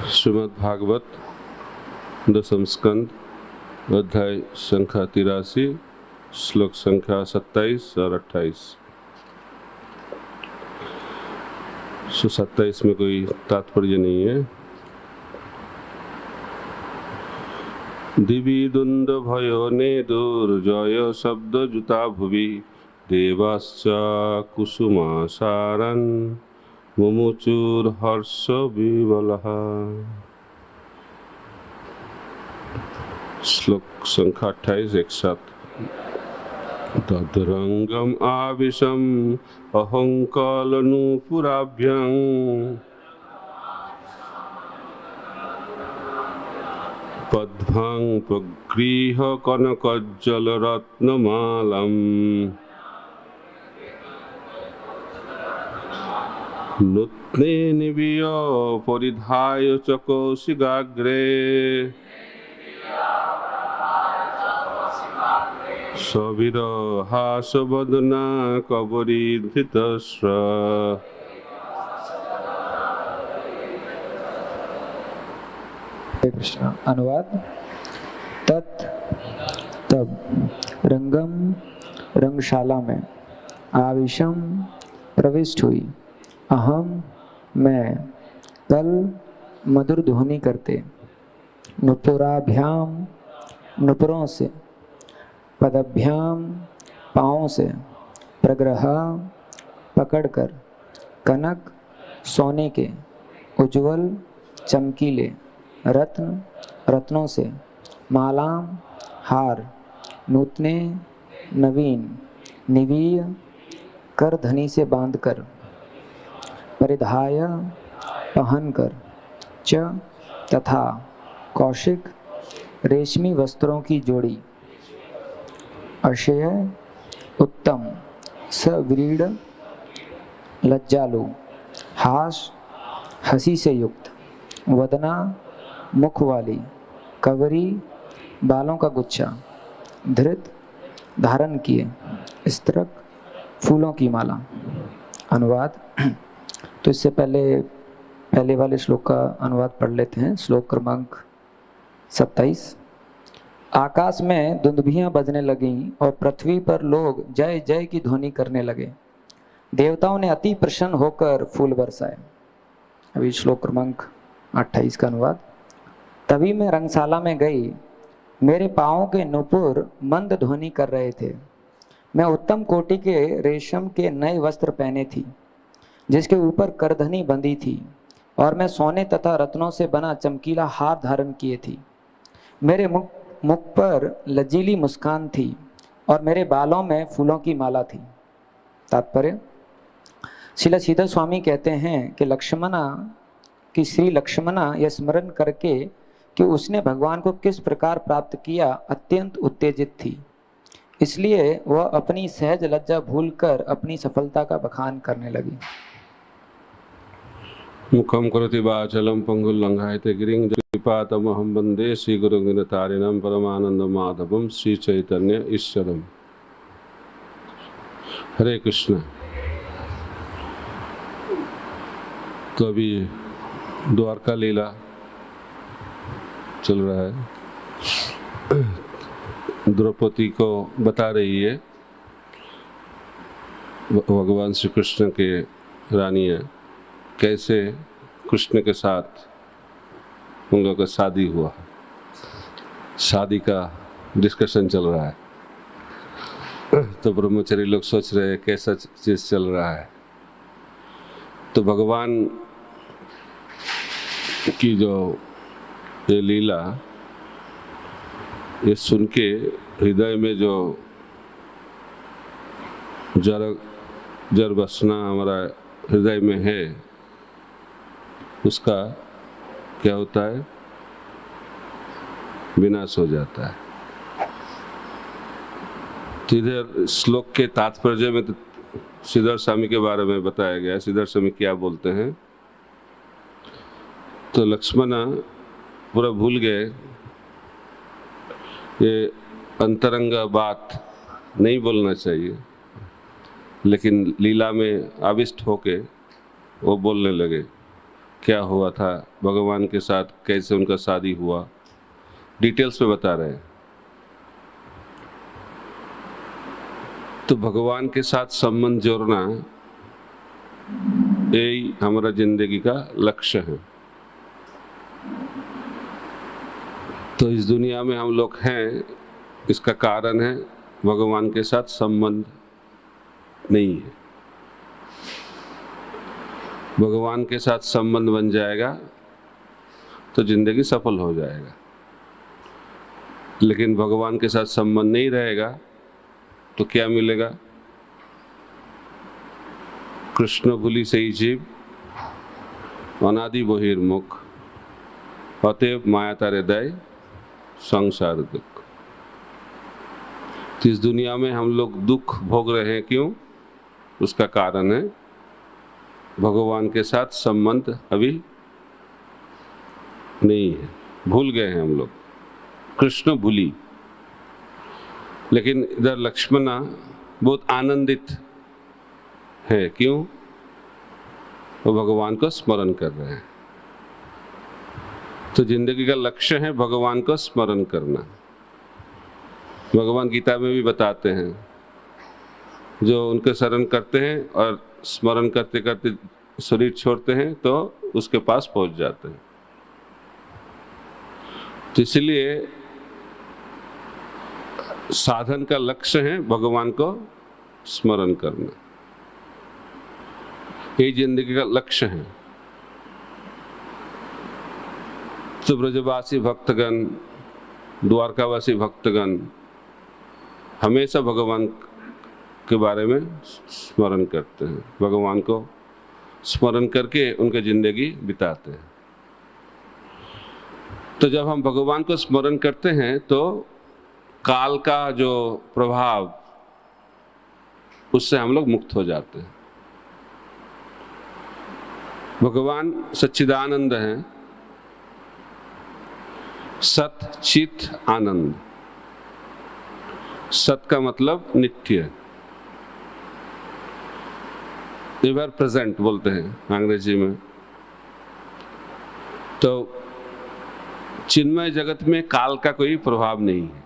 श्रीमद् भागवत दशम स्कंद अध्याय संख्या 83 श्लोक संख्या 27 और 28। 27 में कोई तात्पर्य नहीं है। दिवि दुंद भयो ने दुर्जय शब्द जुता भुवि देवाश्च कुसुमासारन् मुमुचुर हर्ष विवलः। श्लोक संख्या 28 एक साथ। तद्रंगम आविशम अहंकालनुपुराभ्यं पद्भं प्रगृह कनकज्जलरत्नमालम् नूत्ने निविय परिधाय च कौशिगाग्रे सविरहासवदना कबरीधृतस्र। कृष्ण अनुवाद। तत् तब रंगम रंगशाला में आविशम प्रविष्ट हुई अहम मैं कल मधुर ध्वनि करते नुपुराभ्याम नुपुरों से पदभ्याम पाँवों से प्रग्रह पकड़कर कनक सोने के उज्ज्वल चमकीले रत्न रत्नों से मालाम हार नूतने नवीन निवीय कर धनी से बांधकर परिधाय पहनकर च तथा कौशिक रेशमी वस्त्रों की जोड़ी अक्षय उत्तम सव्रीड लज्जालु हास हंसी से युक्त वदना मुख वाली कवरी बालों का गुच्छा धृत धारण किए स्तरक फूलों की माला। अनुवाद। तो इससे पहले वाले श्लोक का अनुवाद पढ़ लेते हैं। श्लोक क्रमांक 27। आकाश में दुंदुभियां बजने लगीं और पृथ्वी पर लोग जय जय की ध्वनि करने लगे। देवताओं ने अति प्रसन्न होकर फूल बरसाए। अभी श्लोक क्रमांक 28 का अनुवाद। तभी मैं रंगशाला में गई, मेरे पाँवों के नुपुर मंद ध्वनि कर रहे थे। मैं उत्तम कोटि के रेशम के नए वस्त्र पहने थी, जिसके ऊपर करधनी बंधी थी, और मैं सोने तथा रत्नों से बना चमकीला हार धारण किए थी। मेरे मुख पर लजीली मुस्कान थी और मेरे बालों में फूलों की माला थी। तात्पर्य। श्रील श्रीधर स्वामी कहते हैं कि श्री लक्ष्मणा यह स्मरण करके कि उसने भगवान को किस प्रकार प्राप्त किया अत्यंत उत्तेजित थी, इसलिए वह अपनी सहज लज्जा भूलकर अपनी सफलता का बखान करने लगी। मुखम करोति वाचालं पंगुल लंघायते गिरिं जटिपातमहं वंदे श्री गुरुं दीनतारिणं परमानंद माधवं श्री चैतन्य ईश्वरम। हरे कृष्ण। तो अभी द्वारका लीला चल रहा है। द्रौपदी को बता रही है भगवान श्री कृष्ण के रानी है, कैसे कृष्ण के साथ उन लोगों का शादी हुआ। शादी का डिस्कशन चल रहा है। तो ब्रह्मचारी लोग सोच रहे हैं कैसा चीज चल रहा है। तो भगवान की जो ये लीला, ये सुन के हृदय में जो जर बसना हमारा हृदय में है, उसका क्या होता है, विनाश हो जाता है। तो इधर श्लोक के तात्पर्य में तो श्रीधर स्वामी के बारे में बताया गया। श्रीधर स्वामी क्या बोलते हैं, तो लक्ष्मण पूरा भूल गए, ये अंतरंग बात नहीं बोलना चाहिए, लेकिन लीला में आविष्ट होके वो बोलने लगे क्या हुआ था, भगवान के साथ कैसे उनका शादी हुआ, डिटेल्स में बता रहे हैं। तो भगवान के साथ संबंध जोड़ना यही हमारा जिंदगी का लक्ष्य है। तो इस दुनिया में हम लोग हैं, इसका कारण है भगवान के साथ संबंध नहीं है। भगवान के साथ संबंध बन जाएगा तो जिंदगी सफल हो जाएगा, लेकिन भगवान के साथ संबंध नहीं रहेगा तो क्या मिलेगा? कृष्ण भूलि सही जीव, अनादि बहिर्मुख, अतएव माया तारे दय संसार दुख। तो इस दुनिया में हम लोग दुख भोग रहे हैं, क्यों? उसका कारण है भगवान के साथ संबंध अभी नहीं है, भूल गए हैं हम लोग, कृष्ण भूली। लेकिन इधर लक्ष्मणा बहुत आनंदित है, क्यों? वो भगवान को स्मरण कर रहे हैं। तो जिंदगी का लक्ष्य है भगवान को स्मरण करना। भगवान गीता में भी बताते हैं, जो उनके शरण करते हैं और स्मरण करते करते शरीर छोड़ते हैं तो उसके पास पहुंच जाते हैं। तो इसलिए साधन का लक्ष्य है भगवान को स्मरण करना, ये जिंदगी का लक्ष्य है। तो ब्रजवासी भक्तगण, द्वारकावासी भक्तगण हमेशा भगवान के बारे में स्मरण करते हैं, भगवान को स्मरण करके उनकी जिंदगी बिताते हैं। तो जब हम भगवान को स्मरण करते हैं तो काल का जो प्रभाव, उससे हम लोग मुक्त हो जाते हैं। भगवान सच्चिदानंद हैं, सत चित आनंद। सत का मतलब नित्य, एवर प्रेजेंट बोलते हैं अंग्रेजी में। तो चिन्मय जगत में काल का कोई प्रभाव नहीं है,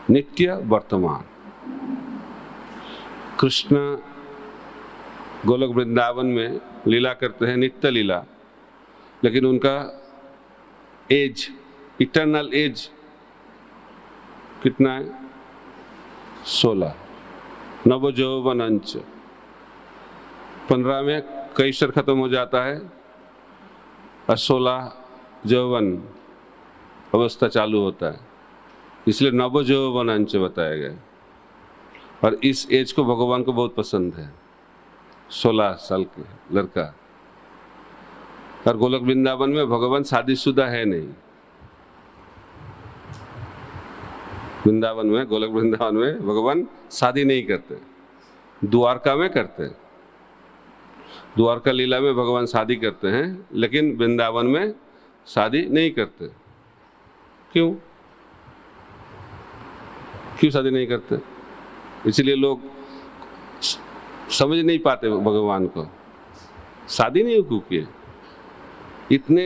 नित्य वर्तमान। कृष्ण गोलोक वृंदावन में लीला करते हैं, नित्य लीला, लेकिन उनका एज, इटर्नल एज कितना है? 16। नव यौवन अंश, 15 में कैशोर खत्म हो जाता है और 16 यौवन अवस्था चालू होता है, इसलिए नव यौवन अंश बताया गया। और इस एज को भगवान को बहुत पसंद है, 16 साल के लड़का। और गोलोक वृंदावन में भगवान शादीशुदा है नहीं। वृंदावन में, गोलोक वृंदावन में भगवान शादी नहीं करते, द्वारका में करते हैं। द्वारका लीला में भगवान शादी करते हैं, लेकिन वृंदावन में शादी नहीं करते। क्यों? क्यों शादी नहीं करते? इसलिए लोग समझ नहीं पाते भगवान को, शादी नहीं क्यों किए। इतने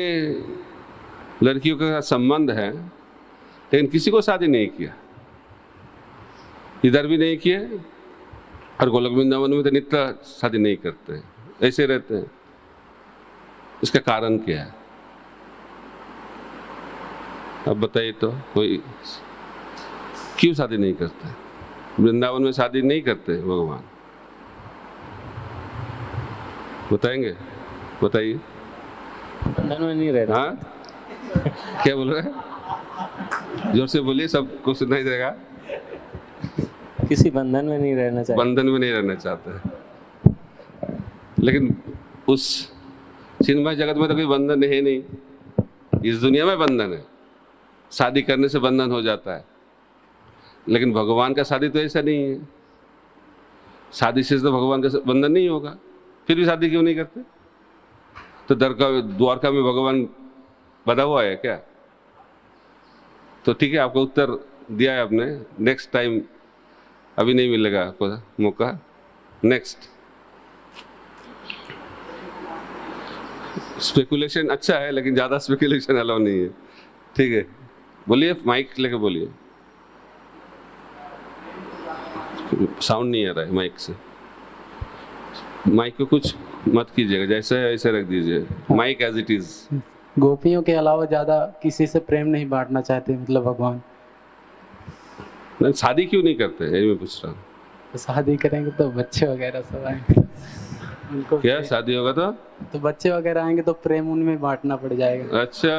लड़कियों का संबंध है, लेकिन किसी को शादी नहीं किया, इधर भी नहीं किए, और गोलोक वृंदावन में तो नित्य शादी नहीं करते, ऐसे रहते हैं। इसका कारण क्या है? अब बताइए तो, कोई क्यों शादी नहीं करते? वृंदावन में शादी नहीं करते भगवान, बताएंगे? बताइए। बंधन में नहीं रहना। हाँ, क्या बोल रहे हैं? जोर से बोलिए, सबको सुनाई देगा। किसी बंधन में नहीं रहना चाहिए। बंधन में नहीं रहना चाहते हैं, लेकिन उस चिन्मय जगत में तो कोई बंधन है नहीं। इस दुनिया में बंधन है, शादी करने से बंधन हो जाता है, लेकिन भगवान का शादी तो ऐसा नहीं है। शादी से तो भगवान का बंधन नहीं होगा, फिर भी शादी क्यों नहीं करते? तो द्वारका में भगवान बधा हुआ है क्या? तो ठीक है, आपको उत्तर दिया है आपने। नेक्स्ट टाइम, अभी नहीं मिलेगा आपको मौका, नेक्स्ट। स्पेकुलेशन अच्छा है, लेकिन ज़्यादा स्पेकुलेशन अलाउ नहीं है। ठीक है, बोलिए, माइक लेके बोलिए। साउंड नहीं आ रहा है माइक से। माइक को कुछ मत कीजिएगा, जैसे है ऐसे रख दीजिए, माइक एज इट इज। गोपियों के अलावा ज्यादा किसी से प्रेम नहीं बांटना चाहते मतलब भगवान। शादी क्यों नहीं करते, ये मैं पूछ रहा हूँ। तो शादी करेंगे तो बच्चे वगैरह सब आएंगे, उनको क्या शादी होगा तो बच्चे वगैरह आएंगे तो प्रेम उनमें बांटना पड़ जाएगा। अच्छा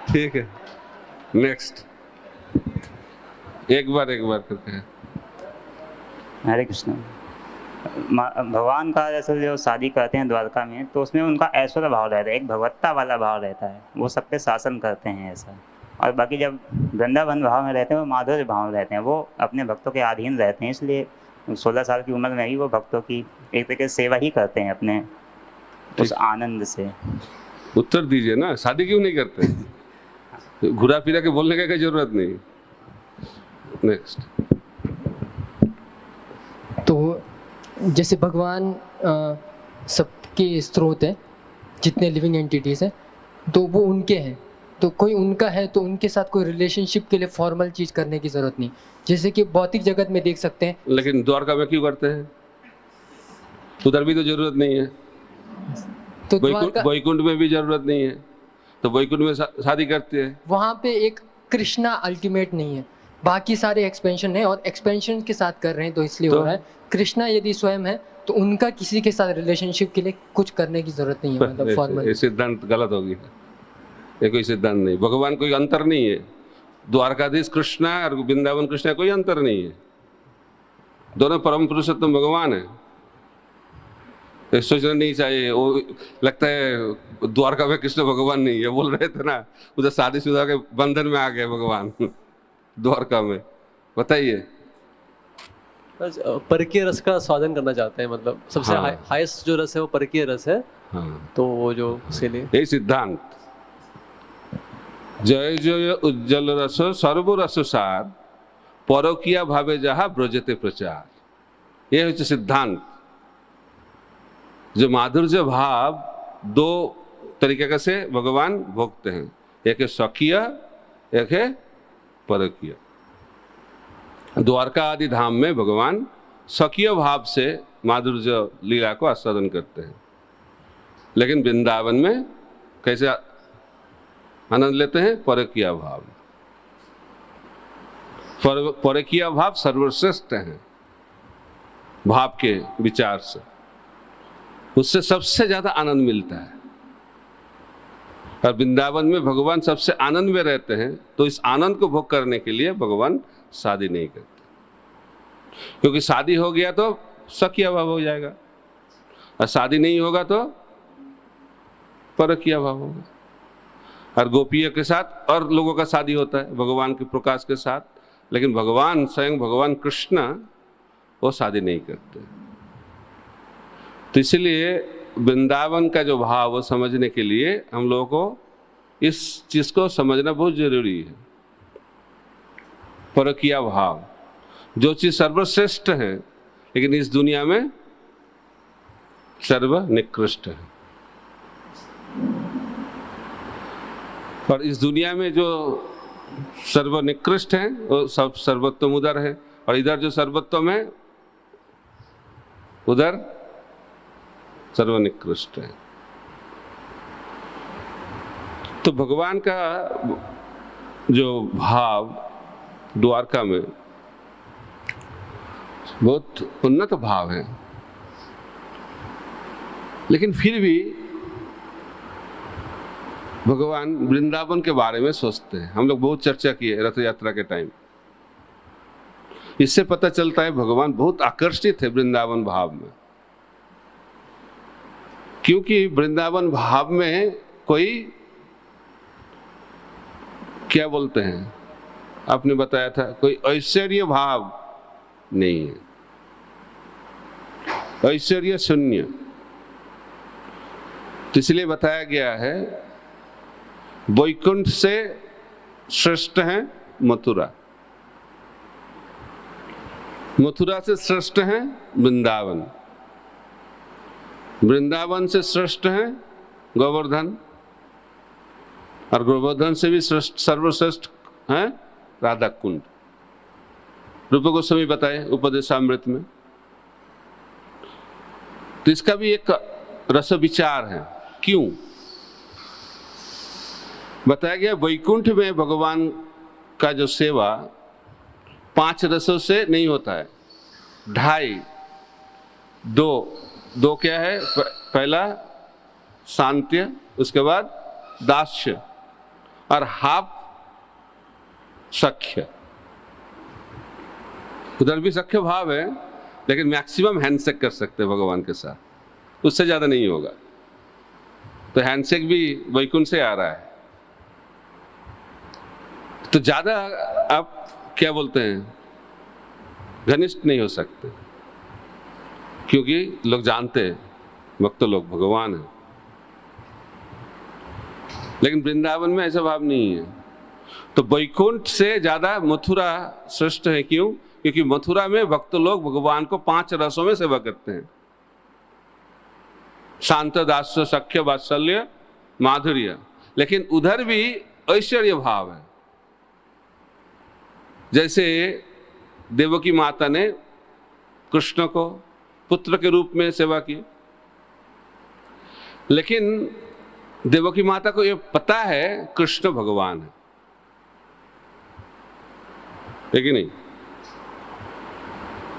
ठीक है, नेक्स्ट। एक बार करके। हरे कृष्ण। भगवान का जैसे जो शादी करते हैं द्वारका में, तो उसमें उनका ऐश्वर्य भाव रहता है, एक भगवत्ता वाला भाव रहता है, वो सब पे शासन करते हैं ऐसा। और बाकी जब वृंदावन भाव में रहते हैं वो माधुर्य भाव में रहते हैं, वो अपने भक्तों के अधीन रहते हैं, इसलिए 16 साल की उम्र में ही वो भक्तों की एक तरीके से सेवा ही करते हैं अपने उस आनंद से। उत्तर दीजिए ना, शादी क्यों नहीं करते? घुरा फिरा के बोलने का कोई जरूरत नहीं। नेक्स्ट। तो जैसे भगवान सबके स्रोत हैं, जितने लिविंग एंटिटीज हैं, तो वो उनके हैं, तो कोई उनका है तो उनके साथ कोई रिलेशनशिप के लिए फॉर्मल चीज करने की जरूरत नहीं, जैसे कि भौतिक जगत में देख सकते हैं। लेकिन द्वारका में क्यों करते हैं? उधर भी तो जरूरत नहीं है। तो वैकुंठ में भी जरूरत नहीं है, तो वैकुंठ में शादी करते हैं। वहाँ पे एक कृष्णा अल्टीमेट नहीं है, बाकी सारे एक्सपेंशन है और एक्सपेंशन के साथ कर रहे हैं, तो इसलिए हो रहा है। कृष्णा यदि स्वयं है तो उनका किसी के साथ रिलेशनशिप के लिए कुछ करने की जरूरत नहीं है, मतलब फॉर्मल। सिद्धांत गलत होगी, ये कोई सिद्धांत नहीं। भगवान कोई अंतर नहीं है, द्वारकाधीश कृष्णा और वृंदावन कृष्णा कोई अंतर नहीं है, दोनों परम पुरुषोत्तम भगवान है। ये सोचना नहीं चाहिए, वो लगता है द्वारका में कृष्ण भगवान नहीं है, बोल रहे थे ना, उधर शादीशुदा के बंधन में आ गए भगवान द्वारका में। बताइए। परकीय रस का स्वादन करना चाहते हैं, मतलब सबसे हाईएस्ट जो रस है वो परकीय रस है। हाँ। तो वो जो उसके लिए यही सिद्धांत, जय जय उज्जवल रस सर्व रस सार परकिया भावे जहा ब्रजते प्रचार, ये हচ্ছে सिद्धांत। जो माधुर्य भाव दो तरीके से भगवान भोगते हैं, एक है स्वकीय, एक है परकीय। द्वारका आदि धाम में भगवान स्वकीय भाव से माधुर्य लीला को आस्वादन करते हैं, लेकिन वृंदावन में कैसे आनंद लेते हैं? परकीय भाव। परकीय भाव सर्वश्रेष्ठ है भाव के विचार से, उससे सबसे ज्यादा आनंद मिलता है। और वृंदावन में भगवान सबसे आनंद में रहते हैं, तो इस आनंद को भोग करने के लिए भगवान शादी नहीं करते, क्योंकि शादी हो गया तो स्वकीय भाव हो जाएगा, और शादी नहीं होगा तो परकीय भाव होगा। और गोपियों के साथ और लोगों का शादी होता है भगवान के प्रकाश के साथ, लेकिन भगवान स्वयं भगवान कृष्ण वो शादी नहीं करते। तो इसलिए वृंदावन का जो भाव वो समझने के लिए हम लोगों को इस चीज को समझना बहुत जरूरी है। परकीय भाव जो चीज सर्वश्रेष्ठ है, लेकिन इस दुनिया में सर्वनिकृष्ट है। और इस दुनिया में जो सर्वनिकृष्ट है वो सब सर्वोत्तम उधर है, और इधर जो सर्वोत्तम है उधर सर्वनिकृष्ट है। तो भगवान का जो भाव द्वारका में बहुत उन्नत भाव है, लेकिन फिर भी भगवान वृंदावन के बारे में सोचते हैं। हम लोग बहुत चर्चा की है रथ यात्रा के टाइम, इससे पता चलता है भगवान बहुत आकर्षित है वृंदावन भाव में, क्योंकि वृंदावन भाव में कोई क्या बोलते हैं, आपने बताया था, कोई ऐश्वर्य भाव नहीं है, ऐश्वर्य शून्य। तो इसलिए बताया गया है वैकुंठ से श्रेष्ठ है मथुरा, मथुरा से श्रेष्ठ है वृंदावन, वृंदावन से श्रेष्ठ है गोवर्धन, और गोवर्धन से भी श्रेष्ठ सर्वश्रेष्ठ है राधा कुंड। रूप गोस्वामी बताए उपदेशामृत में। तो इसका भी एक रस विचार है। क्यों बताया गया? वैकुंठ में भगवान का जो सेवा 5 रसों से नहीं होता है, 2.5 दो क्या है? पहला शांत्य, उसके बाद दास्य, और हाफ सख्य। उधर भी सख्य भाव है, लेकिन मैक्सिमम हैंडशेक कर सकते हैं भगवान के साथ, उससे ज्यादा नहीं होगा। तो हैंडशेक भी वैकुंठ से आ रहा है। तो ज्यादा आप क्या बोलते हैं, घनिष्ठ नहीं हो सकते, क्योंकि लोग जानते हैं भक्त लोग भगवान है। लेकिन वृंदावन में ऐसा भाव नहीं है। तो वैकुंठ से ज्यादा मथुरा श्रेष्ठ है। क्यों? क्योंकि मथुरा में भक्त लोग भगवान को 5 रसों में सेवा करते हैं, शांत, दास्य, सख्य, वात्सल्य, माधुर्य। लेकिन उधर भी ऐश्वर्य भाव है। जैसे देवकी माता ने कृष्ण को पुत्र के रूप में सेवा की, लेकिन देवकी माता को यह पता है कृष्ण भगवान है कि नहीं?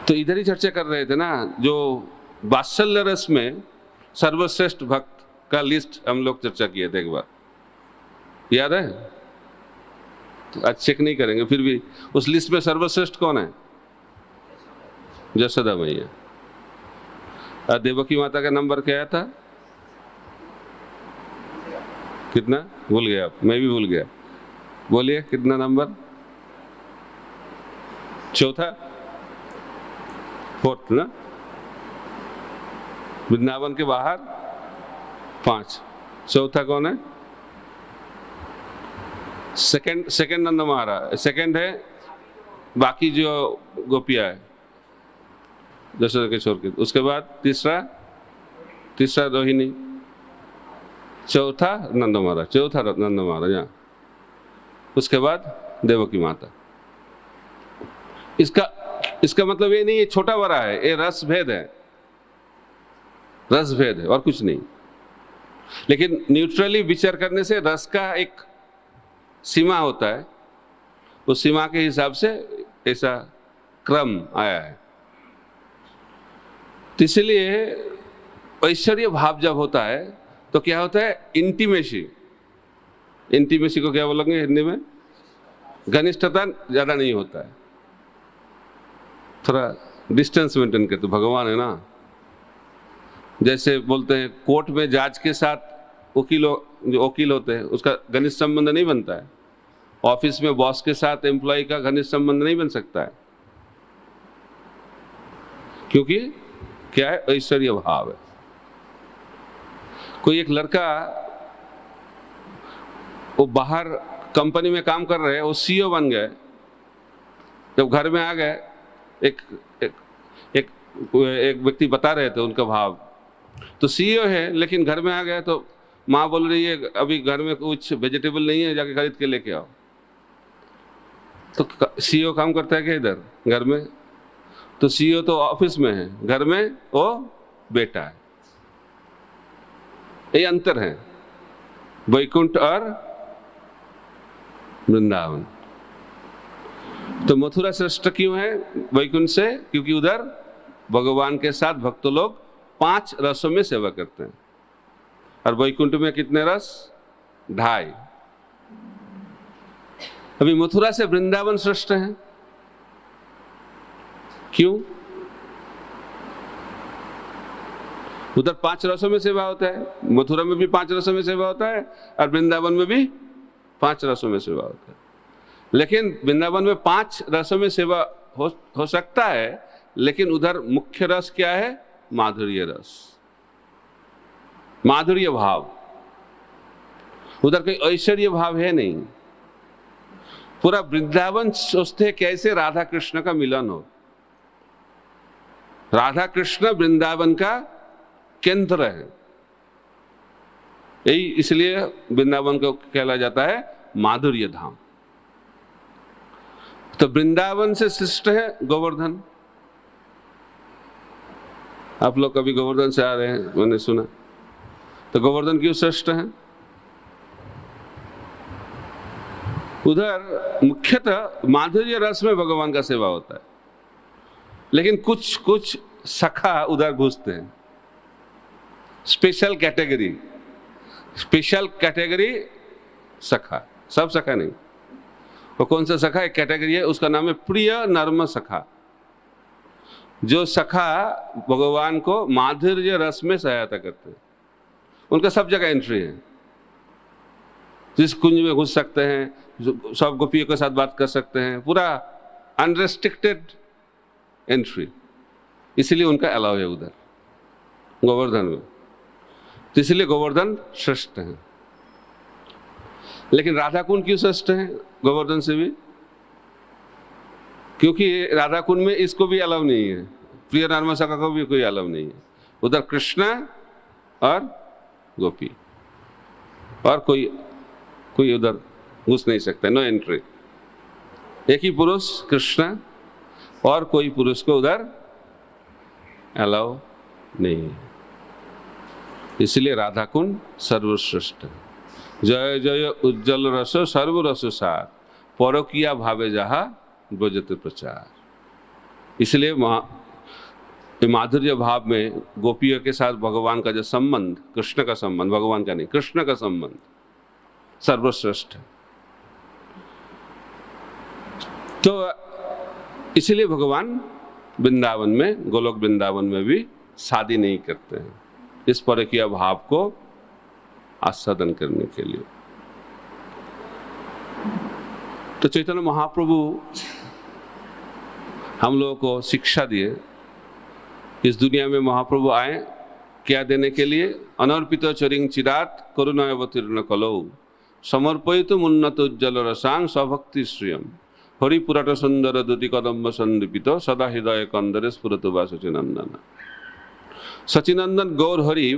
तो इधर ही चर्चा कर रहे थे ना, जो वात्सल्य रस में सर्वश्रेष्ठ भक्त का लिस्ट हम लोग चर्चा किए थे एक बार, याद है? तो आज चेक नहीं करेंगे, फिर भी उस लिस्ट में सर्वश्रेष्ठ कौन है? यशोदा मैया। देवकी माता का नंबर क्या था? कितना? भूल गया आप, मैं भी भूल गया। बोलिए कितना नंबर? 4था, 4th ना? वृंदावन के बाहर 5, 4था कौन है? सेकंड नंद महाराज, सेकंड है बाकी जो गोपिया है जैसे के छोर के। उसके बाद तीसरा रोहिणी, चौथा नंद महाराज, यहाँ। उसके बाद देवकी माता। इसका मतलब ये नहीं है छोटा बड़ा है, ये रस भेद है, और कुछ नहीं। लेकिन न्यूट्रली विचार करने से रस का एक सीमा होता है, उस सीमा के हिसाब से ऐसा क्रम आया है। तो इसलिए ऐश्वर्य भाव जब होता है तो क्या होता है? इंटीमेसी को क्या बोलेंगे हिंदी में? घनिष्ठता ज्यादा नहीं होता है, थोड़ा डिस्टेंस मेंटेन करते। भगवान है ना, जैसे बोलते हैं कोर्ट में जज के साथ जो वकील होते हैं उसका घनिष्ठ संबंध नहीं बनता है। ऑफिस में बॉस के साथ एम्प्लॉय का घनिष्ठ संबंध नहीं बन सकता है, क्योंकि क्या है? ऐश्वर्य भाव है। कोई एक लड़का वो बाहर कंपनी में काम कर रहे हैं, वो सीईओ बन गए, जब घर में आ गए एक व्यक्ति बता रहे थे उनका भाव, तो सीईओ है लेकिन घर में आ गया तो माँ बोल रही है अभी घर में कुछ वेजिटेबल नहीं है, जाके खरीद के लेके आओ। तो सीईओ काम करता है क्या इधर घर में? तो सीईओ तो ऑफिस में है, घर में वो बेटा है। ये अंतर है वैकुंठ और वृंदावन। तो मथुरा श्रेष्ठ क्यों है वैकुंठ से? क्योंकि उधर भगवान के साथ भक्त लोग 5 रसों में सेवा करते हैं, और वैकुंठ में कितने रस? 2.5। अभी मथुरा से वृंदावन श्रेष्ठ है। क्यों? उधर 5 रसों में सेवा होता है, मथुरा में भी 5 रसों में सेवा होता है, और वृंदावन में भी 5 रसों में सेवा होता है। लेकिन वृंदावन में 5 रसों में सेवा हो सकता है, लेकिन उधर मुख्य रस क्या है? माधुर्य रस, माधुर्य भाव। उधर कोई ऐश्वर्य भाव है नहीं। पूरा वृंदावन सोचते कैसे राधा कृष्ण का मिलन हो। राधा कृष्ण वृंदावन का केंद्र है। यही इसलिए वृंदावन को कहला जाता है माधुर्य धाम। तो वृंदावन से श्रेष्ठ है गोवर्धन। आप लोग कभी गोवर्धन से आ रहे हैं, मैंने सुना, तो गोवर्धन क्यों श्रेष्ठ है? उधर मुख्यतः माधुर्य रस में भगवान का सेवा होता है, लेकिन कुछ कुछ सखा उधर घुसते हैं। स्पेशल कैटेगरी सखा, सब सखा नहीं। वो कौन सा सखा? एक कैटेगरी है, उसका नाम है प्रिय नर्म सखा। जो सखा भगवान को माधुर्य रस में सहायता करते हैं, उनका सब जगह एंट्री है। जिस कुंज में घुस सकते हैं, सब गोपियों के साथ बात कर सकते हैं, पूरा अनरेस्ट्रिक्टेड एंट्री, इसलिए उनका अलाउ है उधर गोवर्धन में। तो इसलिए गोवर्धन श्रेष्ठ है। लेकिन राधा कुंड क्यों श्रेष्ठ है गोवर्धन से भी? क्योंकि राधा कुंड में इसको भी अलाउ नहीं है, प्रिय नर्म सखा को भी कोई अलाउ नहीं है। उधर कृष्ण और गोपी, और कोई उधर घुस नहीं सकता, नो एंट्री। एक ही पुरुष कृष्ण, और कोई पुरुष को उधर अलाउ नहीं है। इसलिए राधा कुंड सर्वश्रेष्ठ है। जय जय उज्जवल रस सर्व रस सार, परकिया भावे जहा ब्रजते प्रचार। इसलिए माधुर्य भाव में गोपियों के साथ भगवान का जो संबंध, कृष्ण का संबंध, भगवान का नहीं, कृष्ण का संबंध सर्वश्रेष्ठ है। तो इसलिए भगवान वृंदावन में, गोलोक वृंदावन में भी शादी नहीं करते हैं, इस परकीय भाव को आस्वादन करने के लिए। तो चैतन्य महाप्रभु हम लोगों को शिक्षा दिए। इस दुनिया में महाप्रभु आए क्या देने के लिए? अनर्पित चरिंग चिरात करुणा अवतीर्ण कलौ समर्पयित उन्नत उज्ज्वल रसांग स्वभक्ति श्रियम हरिपुराट सुंदर दुति कदम्ब संदीपित सदा हृदय कंदरे स्फुरत वा सचिनंदन। सचिनंदन गौर हरि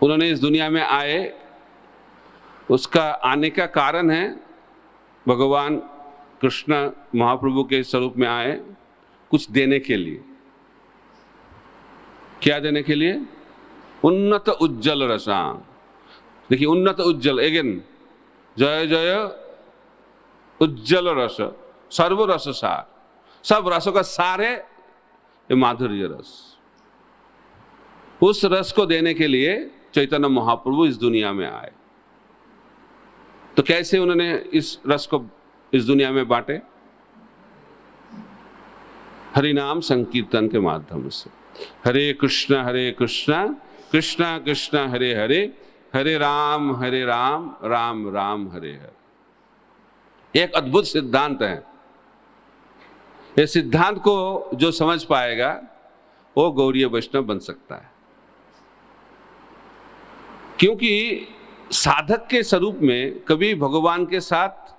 उन्होंने इस दुनिया में आए, उसका आने का कारण है भगवान कृष्ण महाप्रभु के स्वरूप में आए कुछ देने के लिए। क्या देने के लिए? उन्नत उज्जवल रसांग। देखिए, उन्नत उज्जवल, अगेन जय जय उज्जवल रस सर्व रस सार, सब रसों का सार है ये माधुर्य रस। उस रस को देने के लिए चैतन्य महाप्रभु इस दुनिया में आए। तो कैसे उन्होंने इस रस को इस दुनिया में बांटे? हरि नाम संकीर्तन के माध्यम से। हरे कृष्ण कृष्ण कृष्ण हरे हरे, हरे राम राम राम हरे हरे। एक अद्भुत सिद्धांत है। इस सिद्धांत को जो समझ पाएगा वो गौड़ीय वैष्णव बन सकता है। क्योंकि साधक के स्वरूप में कभी भगवान के साथ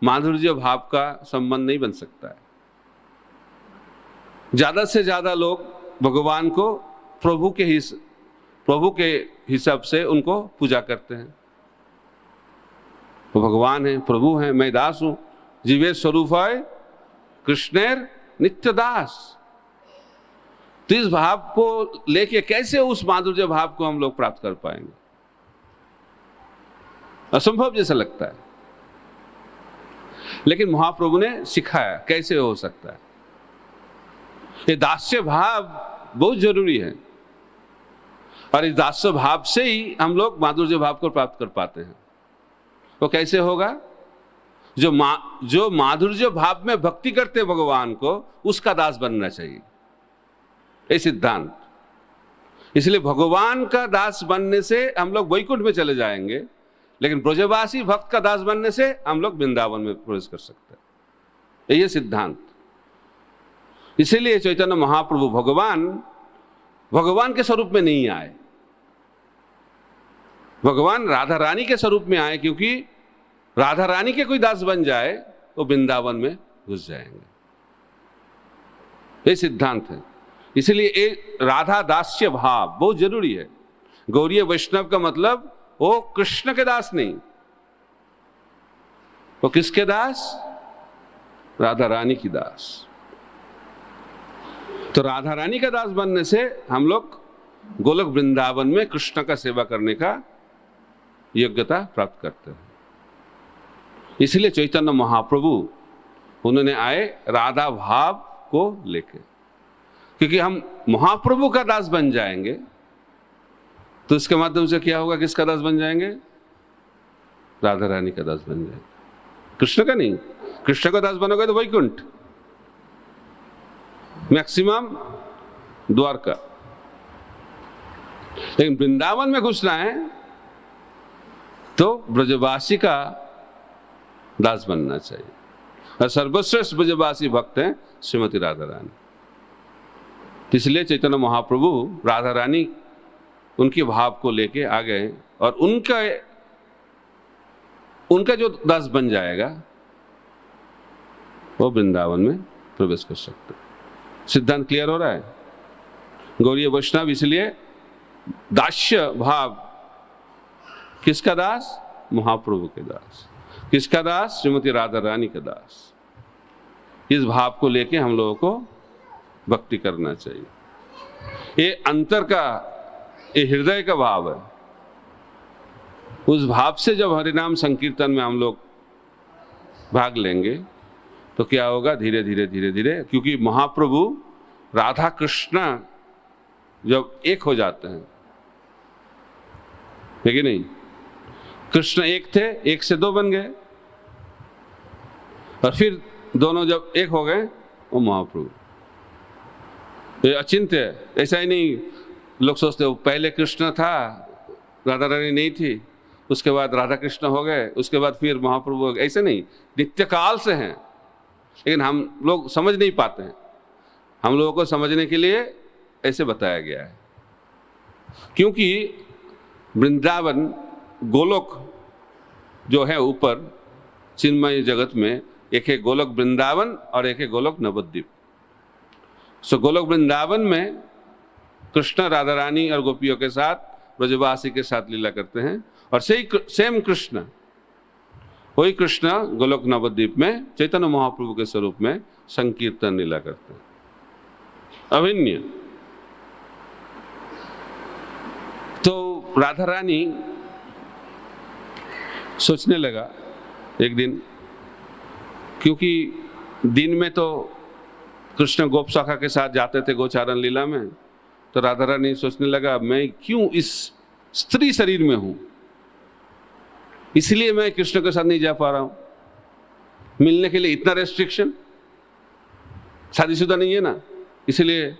माधुर्य भाव का संबंध नहीं बन सकता है। ज्यादा से ज्यादा लोग भगवान को प्रभु के हिसाब से उनको पूजा करते हैं। वो भगवान है, प्रभु है, मैं दास हूं, जीवे स्वरूप है कृष्णेर नित्य दास। तो इस भाव को लेके कैसे उस माधुर्य भाव को हम लोग प्राप्त कर पाएंगे? असंभव जैसा लगता है। लेकिन महाप्रभु ने सिखाया कैसे हो सकता है। ये दास्य भाव बहुत जरूरी है, और इस दास्य भाव से ही हम लोग माधुर्य भाव को प्राप्त कर पाते हैं। वो कैसे होगा? जो माधुर्य भाव में भक्ति करते भगवान को, उसका दास बनना चाहिए, ये सिद्धांत। इसलिए भगवान का दास बनने से हम लोग वैकुंठ में चले जाएंगे, लेकिन ब्रजवासी भक्त का दास बनने से हम लोग वृंदावन में प्रवेश कर सकते हैं। ये सिद्धांत। इसीलिए चैतन्य महाप्रभु भगवान के स्वरूप में नहीं आए, भगवान राधा रानी के स्वरूप में आए। क्योंकि राधा रानी के कोई दास बन जाए तो वृंदावन में घुस जाएंगे। ये सिद्धांत है। इसलिए एक राधा दास्य भाव बहुत जरूरी है। गौरीय वैष्णव का मतलब वो कृष्ण के दास नहीं, वो किसके दास? राधा रानी की दास। तो राधा रानी का दास बनने से हम लोग गोलोक वृंदावन में कृष्ण का सेवा करने का योग्यता प्राप्त करते हैं। इसलिए चैतन्य महाप्रभु उन्होंने आए राधा भाव को लेकर, क्योंकि हम महाप्रभु का दास बन जाएंगे तो इसके माध्यम से क्या होगा? किसका दास बन जाएंगे? राधा रानी का दास बन जाएंगे, कृष्ण का नहीं। कृष्ण का दास बनोगे तो वैकुंठ, मैक्सिमम द्वारका। लेकिन वृंदावन में घुसना है तो ब्रजवासी का दास बनना चाहिए, और सर्वश्रेष्ठ ब्रजवासी भक्त हैं श्रीमती राधा रानी। इसलिए चैतन्य महाप्रभु राधा रानी उनके भाव को लेके आ गए, और उनका जो दास बन जाएगा वो वृंदावन में प्रवेश कर सकते। सिद्धांत क्लियर हो रहा है? गौरीय वैष्णव इसलिए दास्य भाव, किसका दास? महाप्रभु के दास। किसका दास? श्रीमती राधा रानी का दास। इस भाव को लेके हम लोगों को भक्ति करना चाहिए। ये अंतर का, ये हृदय का भाव है। उस भाव से जब हरिनाम संकीर्तन में हम लोग भाग लेंगे तो क्या होगा? धीरे धीरे धीरे धीरे, क्योंकि महाप्रभु राधा कृष्ण जब एक हो जाते हैं, लेकिन नहीं, कृष्ण एक थे, एक से दो बन गए, और फिर दोनों जब एक हो गए वो महाप्रभु। ये अचिंत्य है, ऐसा ही नहीं। लोग सोचते हो पहले कृष्ण था, राधा रानी नहीं थी, उसके बाद राधा कृष्ण हो गए, उसके बाद फिर महाप्रभु हो गए, ऐसे नहीं, नित्य काल से हैं। लेकिन हम लोग समझ नहीं पाते हैं। हम लोगों को समझने के लिए ऐसे बताया गया है, क्योंकि वृंदावन गोलोक जो है ऊपर चिन्मय जगत में, एक है गोलोक वृंदावन और एक है गोलोक नवद्वीप। सो गोलोक वृंदावन में कृष्ण राधा रानी और गोपियों के साथ, ब्रजवासी के साथ लीला करते हैं, और सेम कृष्ण, वही कृष्ण गोलोक नवद्वीप में चैतन्य महाप्रभु के स्वरूप में संकीर्तन लीला करते हैं, अभिन्न। तो राधा रानी सोचने लगा एक दिन, क्योंकि दिन में तो कृष्ण गोप शाखा के साथ जाते थे गोचारण लीला में, तो राधा रानी सोचने लगा मैं क्यों इस स्त्री शरीर में हूं, इसलिए मैं कृष्ण के साथ नहीं जा पा रहा हूं। मिलने के लिए इतना रेस्ट्रिक्शन, शादीशुदा नहीं है ना, इसलिए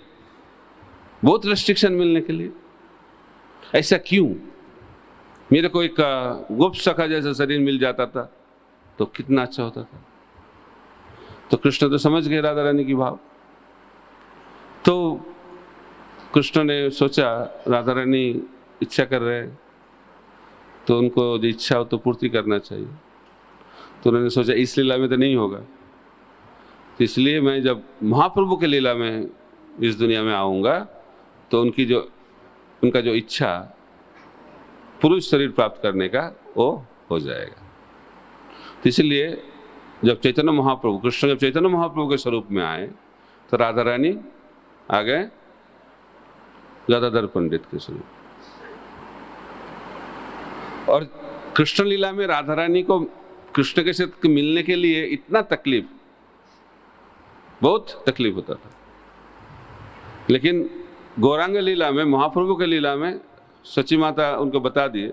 बहुत रेस्ट्रिक्शन मिलने के लिए। ऐसा क्यों? मेरे को एक गोप सखा जैसा शरीर मिल जाता था तो कितना अच्छा होता था। तो कृष्ण तो समझ गए राधा रानी की भाव। तो कृष्ण ने सोचा राधा रानी इच्छा कर रहे हैं तो उनको जो इच्छा हो तो पूर्ति करना चाहिए। तो उन्होंने सोचा इस लीला में तो नहीं होगा, तो इसलिए मैं जब महाप्रभु के लीला में इस दुनिया में आऊँगा तो उनका जो इच्छा पुरुष शरीर प्राप्त करने का वो हो जाएगा। तो इसलिए जब चैतन्य महाप्रभु, कृष्ण जब चैतन्य महाप्रभु के स्वरूप में आए तो राधा रानी आ गए गदाधर पंडित के स्वरूप। और कृष्ण लीला में राधा रानी को कृष्ण के साथ मिलने के लिए इतना तकलीफ, बहुत तकलीफ होता था। लेकिन गौरांग लीला में, महाप्रभु के लीला में सची माता उनको बता दिए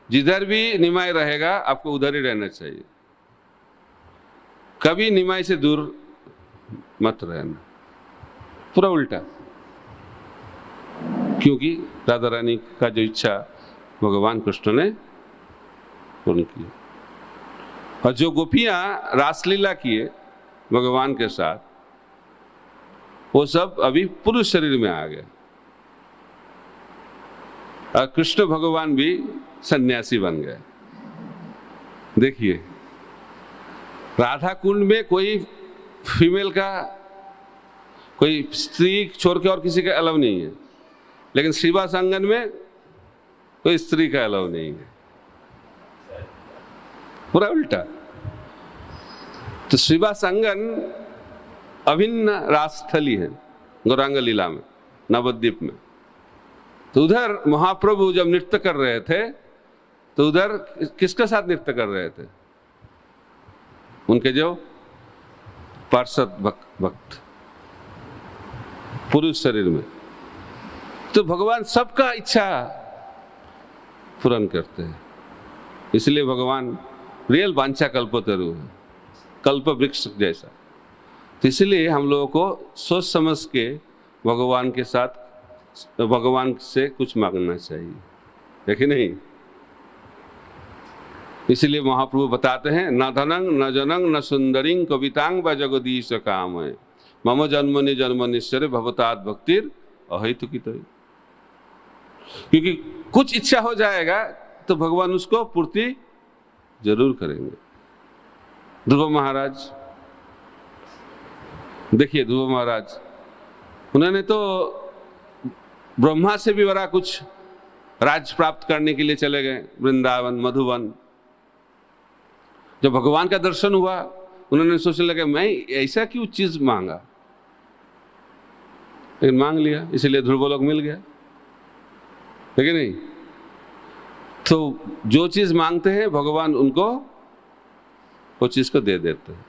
जिधर भी निमाई रहेगा आपको उधर ही रहना चाहिए, कभी निमाई से दूर मत रहना। पूरा उल्टा, क्योंकि राधा रानी का जो इच्छा भगवान कृष्ण ने पूर्ण की। और जो गोपियां रासलीला किए भगवान के साथ, वो सब अभी पुरुष शरीर में आ गए। और कृष्ण भगवान भी सन्यासी बन गए। देखिए, राधा कुंड में कोई फीमेल का कोई स्त्री छोड़ के और किसी का अलाउ नहीं है, लेकिन शिवा संगन में कोई स्त्री का अलाउ नहीं है, पूरा उल्टा। तो शिवा संगन अभिन्न रासस्थली है गौरांग लीला में, नवद्वीप में। तो उधर महाप्रभु जब नृत्य कर रहे थे तो उधर किसके साथ नृत्य कर रहे थे? उनके जो पार्षद भक्त पुरुष शरीर में। तो भगवान सबका इच्छा पूर्ण करते हैं, इसलिए भगवान रियल वांछा कल्पतरु है, कल्प वृक्ष जैसा। तो इसलिए हम लोगों को सोच समझ के भगवान के साथ, भगवान से कुछ मांगना चाहिए, है कि नहीं? इसलिए महाप्रभु बताते हैं, न धनंग न जनंग न सुंदरिंग कवितांग व जगदीश काम है, मम जन्मनि जन्मनिश्चर्य भवतात भक्तिर अहेतुकित। क्योंकि कुछ इच्छा हो जाएगा तो भगवान उसको पूर्ति जरूर करेंगे। ध्रुव महाराज देखिए, ध्रुव महाराज उन्होंने तो ब्रह्मा से भी बड़ा कुछ राज प्राप्त करने के लिए चले गए वृंदावन मधुवन। जब भगवान का दर्शन हुआ उन्होंने सोचने लगे मैं ऐसा क्यों चीज मांगा, लेकिन मांग लिया, इसलिए ध्रुवलोक मिल गया, है कि नहीं? तो जो चीज मांगते हैं भगवान उनको वो चीज को दे देते हैं।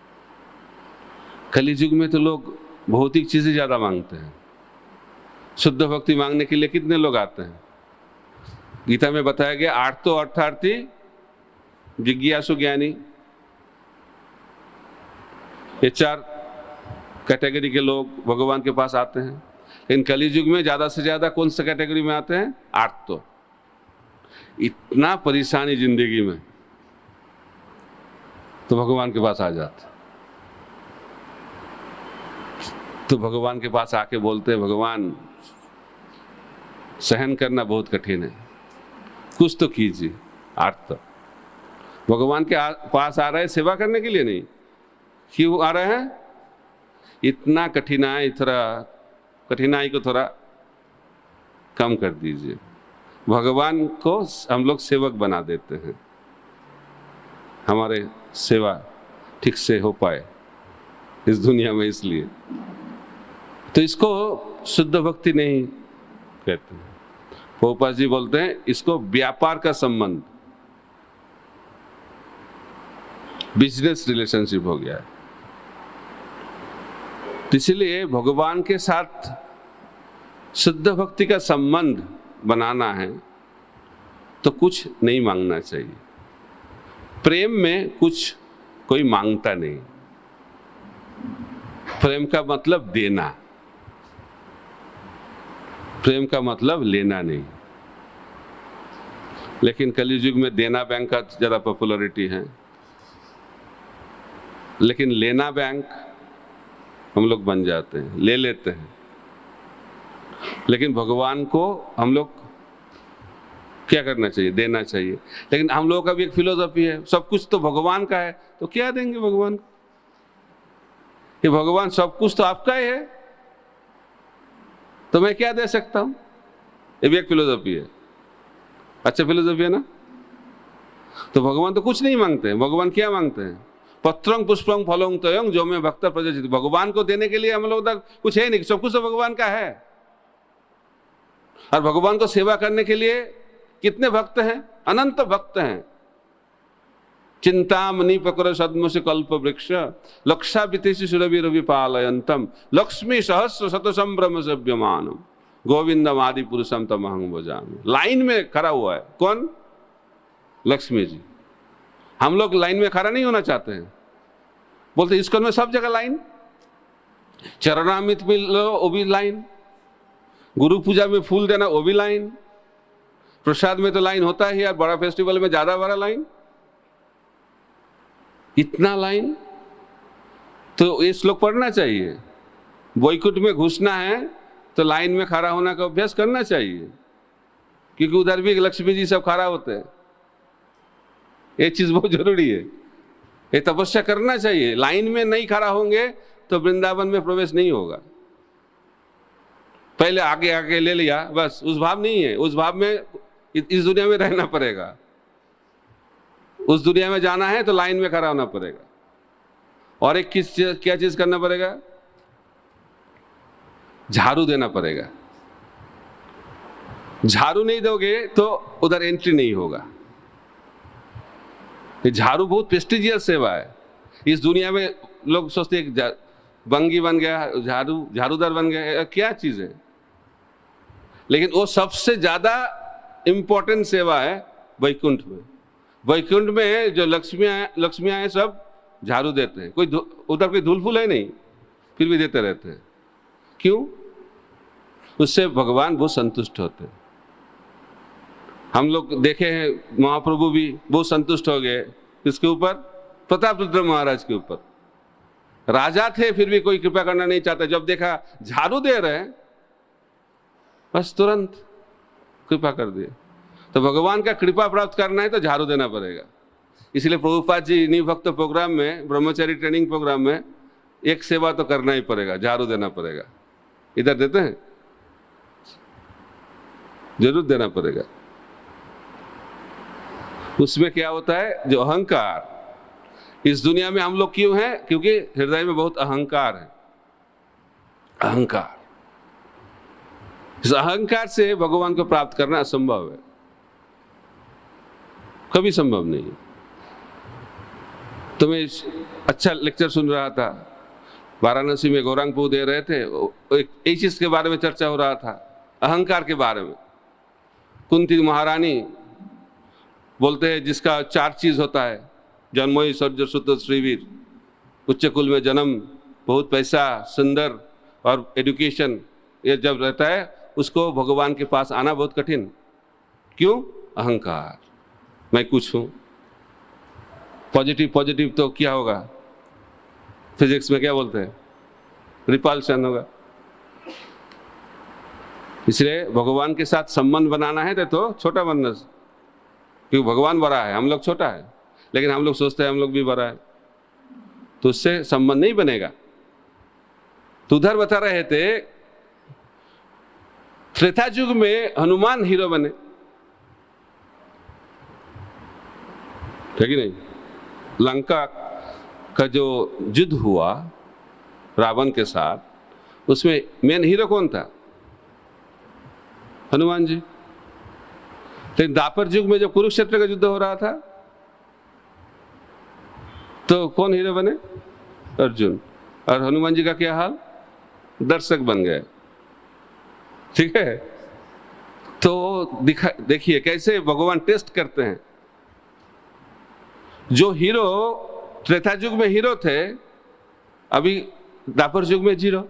कली युग में तो लोग भौतिक चीजें ज्यादा मांगते हैं। शुद्ध भक्ति मांगने के लिए कितने लोग आते हैं? गीता में बताया गया, आर्तो अर्थार्थी जिज्ञासु ज्ञानी, ये 4 कैटेगरी के लोग भगवान के पास आते हैं। लेकिन कलियुग में ज्यादा से ज्यादा कौन सा कैटेगरी में आते हैं? आर्तो। इतना परेशानी जिंदगी में तो भगवान के पास आ जाते, तो भगवान के पास आके बोलते हैं, भगवान सहन करना बहुत कठिन है, कुछ तो कीजिए। आर्त भगवान के पास आ रहे हैं सेवा करने के लिए, नहीं क्यों आ रहे हैं? इतना कठिनाई को थोड़ा कम कर दीजिए। भगवान को हम लोग सेवक बना देते हैं, हमारे सेवा ठीक से हो पाए इस दुनिया में, इसलिए तो इसको शुद्ध भक्ति नहीं कहते हैं। पोपा जी बोलते हैं इसको व्यापार का संबंध, बिजनेस रिलेशनशिप हो गया है। इसलिए भगवान के साथ शुद्ध भक्ति का संबंध बनाना है तो कुछ नहीं मांगना चाहिए। प्रेम में कुछ कोई मांगता नहीं, प्रेम का मतलब देना, प्रेम का मतलब लेना नहीं। लेकिन कलयुग में देना बैंक का ज़्यादा पॉपुलैरिटी है, लेकिन लेना बैंक हम लोग बन जाते हैं, ले लेते हैं। लेकिन भगवान को हम लोग क्या करना चाहिए? देना चाहिए। लेकिन हम लोगों का भी एक फिलोसफी है, सब कुछ तो भगवान का है, तो क्या देंगे भगवान को? ये भगवान सब कुछ तो आपका ही है, तो मैं क्या दे सकता हूं? ये भी एक फिलोसफी है, अच्छा फिलोसफी है ना। तो भगवान तो कुछ नहीं मांगते हैं। भगवान क्या मांगते हैं? पत्रंग पुष्पंग फलों तयंग जो मैं भक्त प्रजजित। भगवान को देने के लिए हम लोग तक कुछ है नहीं, सब कुछ तो भगवान का है। और भगवान को सेवा करने के लिए कितने भक्त हैं? अनंत भक्त हैं। चिंतामणि पकर सद्मस कल्प वृक्ष लक्षा वितेषि सुरभि रवि पालयंतम लक्ष्मी सहस्र शत संभ्रम सभ्यमानम गोविंदम आदि पुरुषम तमहं भजामि। लाइन में खड़ा हुआ है कौन? लक्ष्मी जी। हम लोग लाइन में खड़ा नहीं होना चाहते हैं, बोलते इस्कॉन में सब जगह लाइन, चरणामृत में लो वो भी लाइन, गुरु पूजा में फूल देना वो भी लाइन, प्रसाद में तो लाइन होता ही यार, बड़ा फेस्टिवल में ज्यादा बड़ा लाइन, इतना लाइन। तो ये श्लोक पढ़ना चाहिए। वैकुंठ में घुसना है तो लाइन में खड़ा होने का अभ्यास करना चाहिए, क्योंकि उधर भी लक्ष्मी जी सब खड़ा होते हैं। ये चीज बहुत जरूरी है, ये तपस्या करना चाहिए। लाइन में नहीं खड़ा होंगे तो वृंदावन में प्रवेश नहीं होगा। पहले आगे आगे ले लिया, बस उस भाव नहीं है। उस भाव में इस दुनिया में रहना पड़ेगा। उस दुनिया में जाना है तो लाइन में खड़ा होना पड़ेगा। और एक क्या चीज करना पड़ेगा? झाड़ू देना पड़ेगा। झाड़ू नहीं दोगे तो उधर एंट्री नहीं होगा। ये झाड़ू बहुत प्रेस्टिजियस सेवा है। इस दुनिया में लोग सोचते हैं बंगी बन गया, झाड़ूदार बन गया, क्या चीज है? लेकिन वो सबसे ज्यादा इंपॉर्टेंट सेवा है वैकुंठ में। वैकुंठ में जो लक्ष्मियां हैं सब झाड़ू देते हैं। उधर कोई धूल फूल है नहीं, फिर भी देते रहते हैं। क्यों? उससे भगवान बहुत संतुष्ट होते हैं। हम लोग देखे हैं महाप्रभु भी बहुत संतुष्ट हो गए किसके ऊपर? प्रतापरुद्र महाराज के ऊपर। राजा थे फिर भी कोई कृपा करना नहीं चाहता। जब देखा झाड़ू दे रहे हैं बस तुरंत कृपा कर दिए। तो भगवान का कृपा प्राप्त करना है तो झाड़ू देना पड़ेगा। इसलिए प्रभुपाद जी नींव भक्त प्रोग्राम में, ब्रह्मचारी ट्रेनिंग प्रोग्राम में एक सेवा तो करना ही पड़ेगा, झाड़ू देना पड़ेगा। इधर देते हैं, जरूर देना पड़ेगा। उसमें क्या होता है? जो अहंकार इस दुनिया में हम लोग क्यों हैं? क्योंकि हृदय में बहुत अहंकार है। अहंकार, इस अहंकार से भगवान को प्राप्त करना असंभव है, कभी संभव नहीं है। तो मैं अच्छा लेक्चर सुन रहा था, वाराणसी में गौरांग प्रभु दे रहे थे। एक चीज के बारे में चर्चा हो रहा था, अहंकार के बारे में। कुंती महारानी बोलते हैं जिसका 4 चीज होता है, जन्मोई सौर्य सुत श्रीवीर, उच्च कुल में जन्म, बहुत पैसा, सुंदर और एजुकेशन, ये जब रहता है उसको भगवान के पास आना बहुत कठिन। क्यों? अहंकार, मैं कुछ हूं। पॉजिटिव तो क्या होगा? फिजिक्स में क्या बोलते हैं? रिपल्शन होगा। इसलिए भगवान के साथ संबंध बनाना है तो छोटा बनना, क्योंकि भगवान बड़ा है, हम लोग छोटा है। लेकिन हम लोग सोचते हैं हम लोग भी बड़ा है, तो उससे संबंध नहीं बनेगा। तो उधर बता रहे थे त्रेता युग में हनुमान हीरो बने, है कि नहीं? लंका का जो युद्ध हुआ रावण के साथ, उसमें मेन हीरो कौन था? हनुमान जी। लेकिन द्वापर युग में जब कुरुक्षेत्र का युद्ध हो रहा था तो कौन हीरो बने? अर्जुन। और हनुमान जी का क्या हाल? दर्शक बन गए। ठीक है? तो देखिए कैसे भगवान टेस्ट करते हैं। जो हीरो त्रेता युग में हीरो थे, अभी द्वापर युग में जीरो।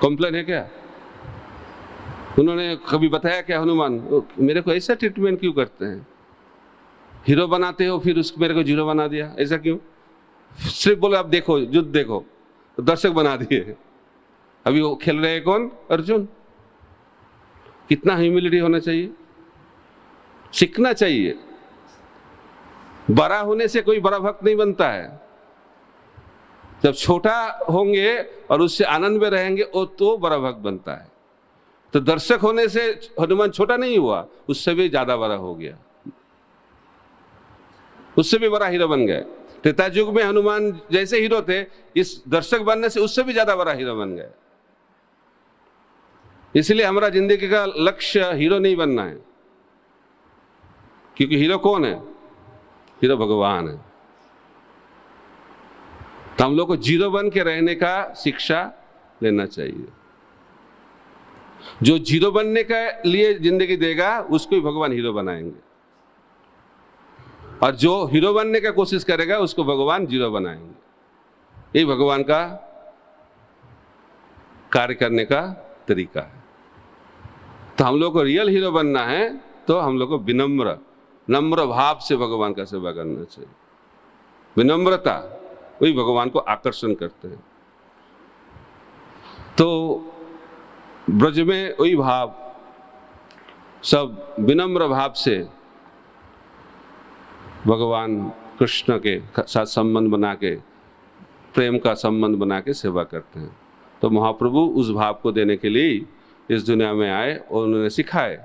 कंप्लेन है क्या? उन्होंने कभी बताया क्या हनुमान मेरे को ऐसा ट्रीटमेंट क्यों करते हैं? हीरो बनाते हो फिर मेरे को जीरो बना दिया, ऐसा क्यों? सिर्फ बोले आप देखो युद्ध देखो, तो दर्शक बना दिए। अभी वो खेल रहे हैं कौन? अर्जुन। कितना ह्यूमिलिटी होना चाहिए, सीखना चाहिए। बड़ा होने से कोई बड़ा भक्त नहीं बनता है। जब छोटा होंगे और उससे आनंद में रहेंगे वो तो बड़ा भक्त बनता है। तो दर्शक होने से हनुमान छोटा नहीं हुआ, उससे भी ज्यादा बड़ा हो गया, उससे भी बड़ा हीरो बन गए। त्रेता युग में हनुमान जैसे हीरो थे, इस दर्शक बनने से उससे भी ज्यादा बड़ा हीरो बन गए। इसलिए हमारा जिंदगी का लक्ष्य हीरो नहीं बनना है, क्योंकि हीरो कौन है? हीरो भगवान है। तो हम लोग को जीरो बन के रहने का शिक्षा लेना चाहिए। जो जीरो बनने के लिए जिंदगी देगा उसको ही भगवान हीरो बनाएंगे, और जो हीरो बनने का कोशिश करेगा उसको भगवान जीरो बनाएंगे। ये भगवान का कार्य करने का तरीका है। तो हम लोग को रियल हीरो बनना है तो हम लोग को नम्र भाव से भगवान का सेवा करना चाहिए। विनम्रता वही भगवान को आकर्षण करते हैं। तो ब्रज में वही भाव, सब विनम्र भाव से भगवान कृष्ण के साथ संबंध बना के, प्रेम का संबंध बना के सेवा करते हैं। तो महाप्रभु उस भाव को देने के लिए इस दुनिया में आए और उन्होंने सिखाए।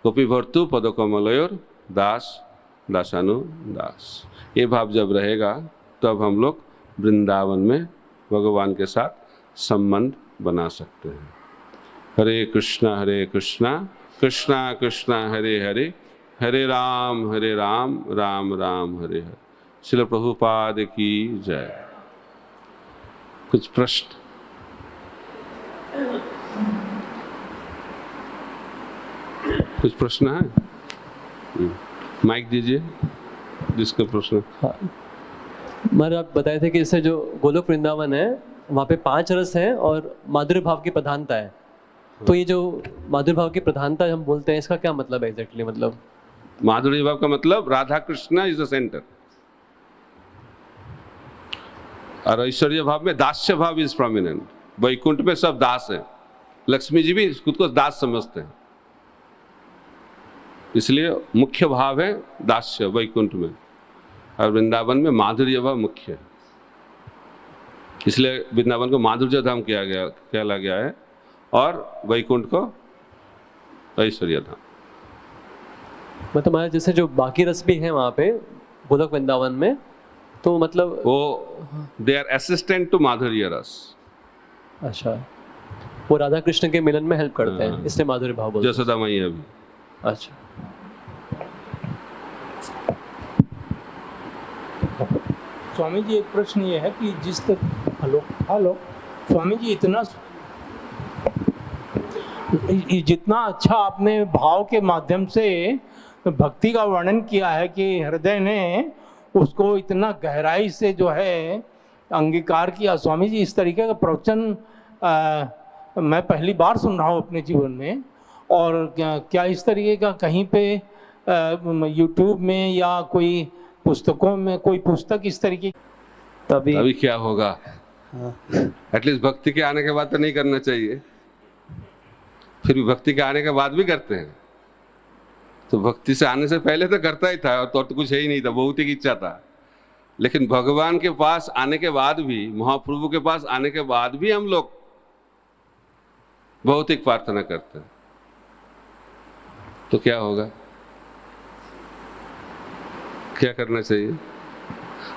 गोपी भर्तु पदकमलयोर दास दासानु दास। ये भाव जब रहेगा तब हम लोग वृंदावन में भगवान के साथ संबंध बना सकते हैं। हरे कृष्णा कृष्णा कृष्णा हरे हरे, हरे राम राम राम हरे हरे। श्रील प्रभुपाद की जय। कुछ प्रश्न? कुछ प्रश्न है? माइक दीजिए जिसका प्रश्न। महाराज आप बताए थे कि इससे जो गोलोक वृंदावन है वहाँ पे 5 रस हैं और माधुर्य भाव की प्रधानता है। तो ये जो माधुर्य भाव की प्रधानता हम बोलते हैं, इसका क्या मतलब है एग्जैक्टली? मतलब माधुर्य भाव का मतलब Radha Krishna is the centre, और ऐश्वर्य भाव में दास्य भाव इज प्रोमिनेंट। वैकुंठ में सब दास है, लक्ष्मी जी भी खुद को दास समझते हैं, इसलिए मुख्य भाव है दास्य वैकुंठ में, और वृंदावन में माधुर्य भाव मुख्य है। इसलिए वृंदावन को माधुर्य धाम कहला गया है और वैकुंठ को ऐश्वर्य धाम। मतलब महाराज जैसे जो बाकी रस भी हैं वहाँ पे गोलोक वृंदावन में, तो मतलब वो दे आर असिस्टेंट टू माधुर्य रस। अच्छा, वो राधा कृष्ण के मिलन में हेल्प करते हैं, इसलिए माधुर्य भाव बोलते हैं। जसोदा मैया भी। अच्छा, स्वामी जी एक प्रश्न ये है कि हेलो स्वामी जी, जितना अच्छा आपने भाव के माध्यम से भक्ति का वर्णन किया है कि हृदय ने उसको इतना गहराई से जो है अंगीकार किया। स्वामी जी इस तरीके का प्रवचन मैं पहली बार सुन रहा हूँ अपने जीवन में। और क्या इस तरीके का कहीं पे यूट्यूब में या कोई पुस्तकों में कोई पुस्तक इस तरीके? अभी क्या होगा? एटलीस्ट भक्ति के आने के बाद तो नहीं करना चाहिए, फिर भी भक्ति के आने के बाद भी करते हैं। तो भक्ति से आने से पहले तो करता ही था, और तो कुछ है ही नहीं था, बहुत ही इच्छा था। लेकिन भगवान के पास आने के बाद भी, महाप्रभु के पास आने के बाद भी हम लोग भौतिक प्रार्थना करते हैं, तो क्या होगा? क्या करना चाहिए?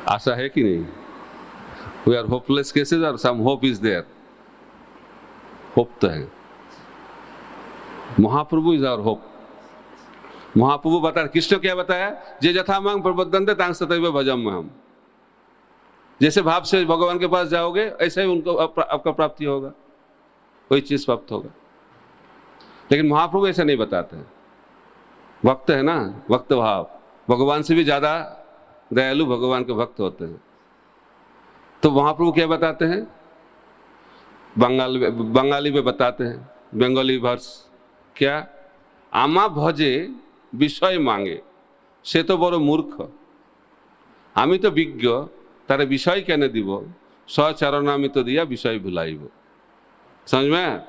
आशा है कि नहीं? वी आर होपलेस केसेस और some hope is there. Hope तो है, Mahaprabhu is our hope. Mahaprabhu बता, कृष्ण क्या बताया? जे जथा मांग प्रबद्धन्ते तांग तथैव भजम हम। जैसे भाव से भगवान के पास जाओगे ऐसे ही उनको आपका प्राप्ति होगा, कोई चीज प्राप्त होगा। लेकिन महाप्रभु ऐसा नहीं बताते हैं। भक्त है ना, भक्त भाव, भगवान से भी ज्यादा दयालु भगवान के भक्त होते हैं। तो महाप्रभु क्या बताते हैं? बंगाली में बताते हैं, बंगाली वर्स क्या? आमा भजे विषय मांगे से तो बड़ो मूर्ख, आमी तो विज्ञ तारे विषय केने দিব, सचरणामी तो दिया विषय भुलाइब। समझ में?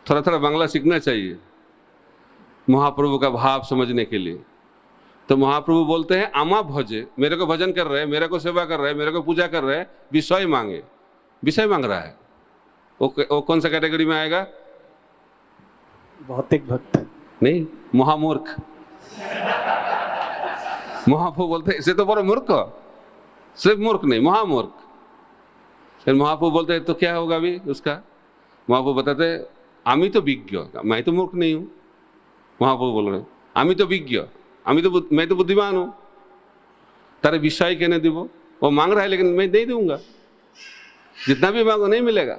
थोड़ा थोड़ा बांग्ला सीखना चाहिए महाप्रभु का भाव समझने के लिए। तो महाप्रभु बोलते हैं आमा भजे, मेरे को भजन कर रहे हैं, मेरे को सेवा कर रहे हैं, मेरे को पूजा कर रहे हैं, विषय मांगे। विषय मांग रहा है, वो कौन सा कैटेगरी में आएगा? भौतिक भक्त नहीं, महामूर्ख। महाप्रभु बोलते हैं इसे तो बड़ा मूर्ख, सिर्फ मूर्ख नहीं, महामूर्ख। फिर महाप्रभु बोलते हैं तो क्या होगा अभी उसका? महाप्रभु बताते हैं आमी तो विज्ञ, मैं तो मूर्ख नहीं हूं। महाप्रभु बोल रहे हैं आमी तो विज्ञ, मैं तो बुद्धिमान हूं, तारे विषय कहने दीबो। वो मांग रहा है लेकिन मैं नहीं दूंगा, जितना भी मांगो नहीं मिलेगा।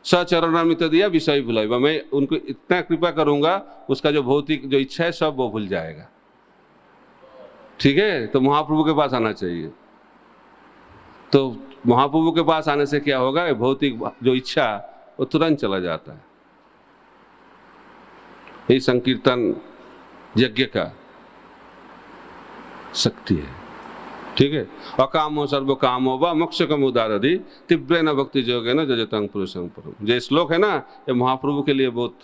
सचरणामित दिया विषय भुलाइबा, मैं उनको इतना कृपा करूंगा उसका जो भौतिक जो इच्छा है सब वो भूल जाएगा। ठीक है, तो महाप्रभु के पास आना चाहिए। तो महाप्रभु के पास आने से क्या होगा? भौतिक जो इच्छा वो तुरंत चला जाता है। यही संकीर्तन यज्ञ का शक्ति है। ठीक है, अकामो सर्व कामो व मोक्ष कम उदारधि तीव्रेन भक्ति जोगे न जजतंग पुरुषं परम। जो श्लोक है ना, ये महाप्रभु के लिए बहुत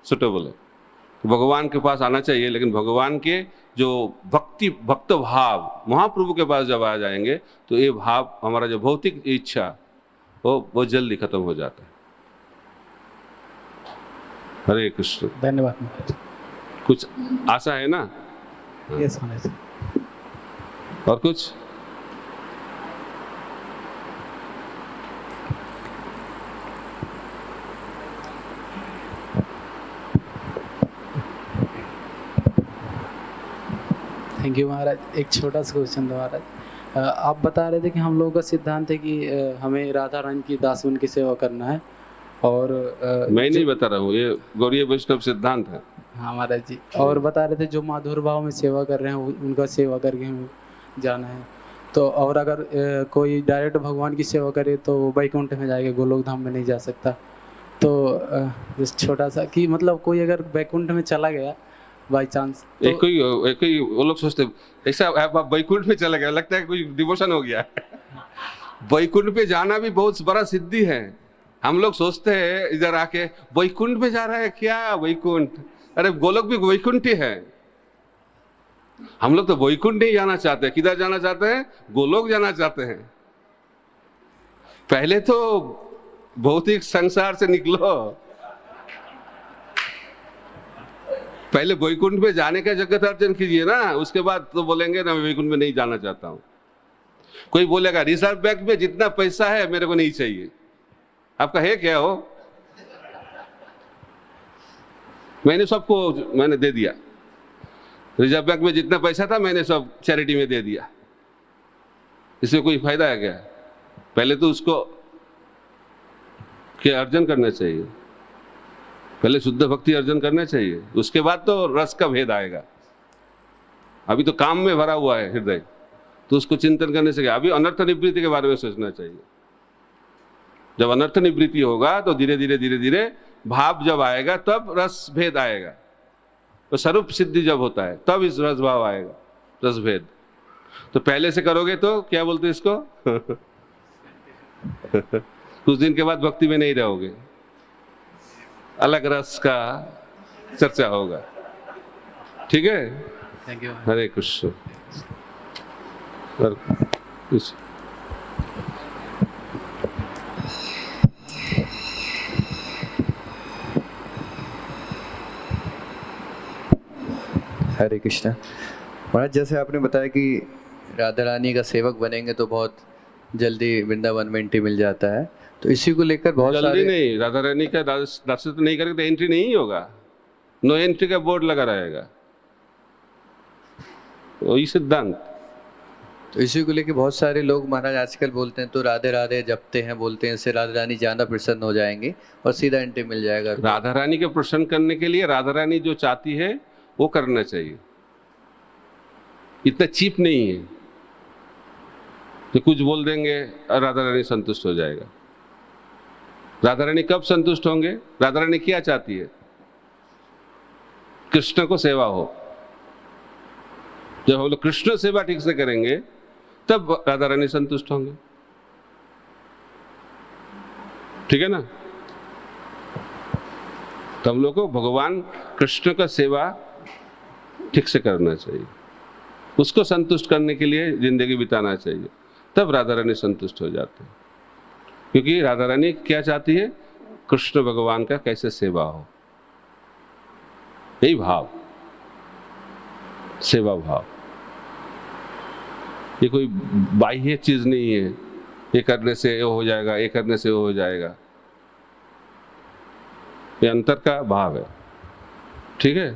सुटेबल है। भगवान के पास आना चाहिए, लेकिन भगवान के जो भक्त भाव महाप्रभु के पास जब आ जाएंगे तो ये भाव, हमारा जो भौतिक इच्छा वो जल्दी खत्म हो जाता है। हरे कृष्ण। धन्यवाद महाराज। कुछ आशा है ना? यस महाराज। और कुछ? थैंक यू महाराज। एक छोटा सा क्वेश्चन था महाराज। आप बता रहे थे कि हम लोगों का सिद्धांत है कि हमें राधा रानी की दास बन की सेवा करना है, और मैं नहीं बता रहा हूँ, ये गौड़ीय वैष्णव सिद्धांत है। हाँ महाराज जी। और बता रहे थे जो माधुर भाव में सेवा कर रहे हैं उनका सेवा करके हमें जाना है। तो और अगर कोई डायरेक्ट भगवान की सेवा करे तो वैकुंठ में जाएगा, गोलोक धाम में नहीं जा सकता। तो जिस छोटा सा कि मतलब कोई अगर वैकुंठ में चला गया बाई चांस, तो एक कोई वो लोग सोचते ऐसा आप वैकुंठ में चला गया, लगता है कोई डिवोशन हो गया। वैकुंठ पे जाना भी बहुत बड़ा सिद्धि है। हम लोग सोचते हैं इधर आके वैकुंठ में जा रहा है क्या, वैकुंठ, अरे गोलोक भी वैकुंठ ही है। हम लोग तो वैकुंठ नहीं जाना चाहते, किधर जाना चाहते हैं? गोलोक जाना चाहते हैं। पहले तो भौतिक संसार से निकलो, पहले वैकुंठ में जाने का जगत अर्जन कीजिए ना, उसके बाद तो बोलेंगे ना मैं वैकुंठ में नहीं जाना चाहता हूं। कोई बोलेगा रिजर्व बैंक में जितना पैसा है मेरे को नहीं चाहिए। आपका है क्या? हो मैंने दे दिया, रिजर्व बैंक में जितना पैसा था मैंने सब चैरिटी में दे दिया। इससे कोई फायदा है क्या? पहले तो उसको क्या अर्जन करना चाहिए, पहले शुद्ध भक्ति अर्जन करना चाहिए, उसके बाद तो रस का भेद आएगा। अभी तो काम में भरा हुआ है हृदय, तो उसको चिंतन करने से क्या, अभी अनर्थ निवृत्ति के बारे में सोचना चाहिए। जब अनर्थ निवृत्ति होगा तो धीरे धीरे भाव जब आएगा तब रस भेद आएगा। तो स्वरूप सिद्धि जब होता है तब इस रस भाव आएगा, रस भेद। तो पहले से करोगे तो क्या बोलते इसको कुछ दिन के बाद भक्ति में नहीं रहोगे, अलग रस का चर्चा होगा। ठीक है? Thank you. हरे कृष्ण। और कुछ? हरे कृष्णा। महाराज जैसे आपने बताया कि राधा रानी का सेवक बनेंगे तो बहुत जल्दी वृंदावन में एंट्री मिल जाता है, तो इसी को लेकर बहुत जल्दी सारे नहीं, राधा रानी का दासत्व नहीं करेंगे तो एंट्री नहीं होगा। नो एंट्री का बोर्ड लगा रहेगा, वही सिद्धांत। तो इसी को लेकर बहुत सारे लोग महाराज आजकल बोलते हैं तो राधे राधे जपते हैं, बोलते हैं इससे राधा रानी ज्यादा प्रसन्न हो जाएंगे और सीधा एंट्री मिल जाएगा। राधा रानी के प्रसन्न करने के लिए राधा रानी जो चाहती है वो करना चाहिए, इतना चीप नहीं है कि कुछ बोल देंगे और राधा रानी संतुष्ट हो जाएगा। राधा रानी कब संतुष्ट होंगे? राधा रानी क्या चाहती है? कृष्ण को सेवा हो। जब हम लोग कृष्ण सेवा ठीक से करेंगे तब राधा रानी संतुष्ट होंगे। ठीक है ना? तो हम लोग को भगवान कृष्ण का सेवा ठीक से करना चाहिए, उसको संतुष्ट करने के लिए जिंदगी बिताना चाहिए, तब राधा रानी संतुष्ट हो जाते हैं। क्योंकि राधा रानी क्या चाहती है? कृष्ण भगवान का कैसे सेवा हो, यही भाव, सेवा भाव। ये कोई बाह्य चीज नहीं है, ये करने से ये हो जाएगा, ये करने से वो हो जाएगा। ये अंतर का भाव है। ठीक है?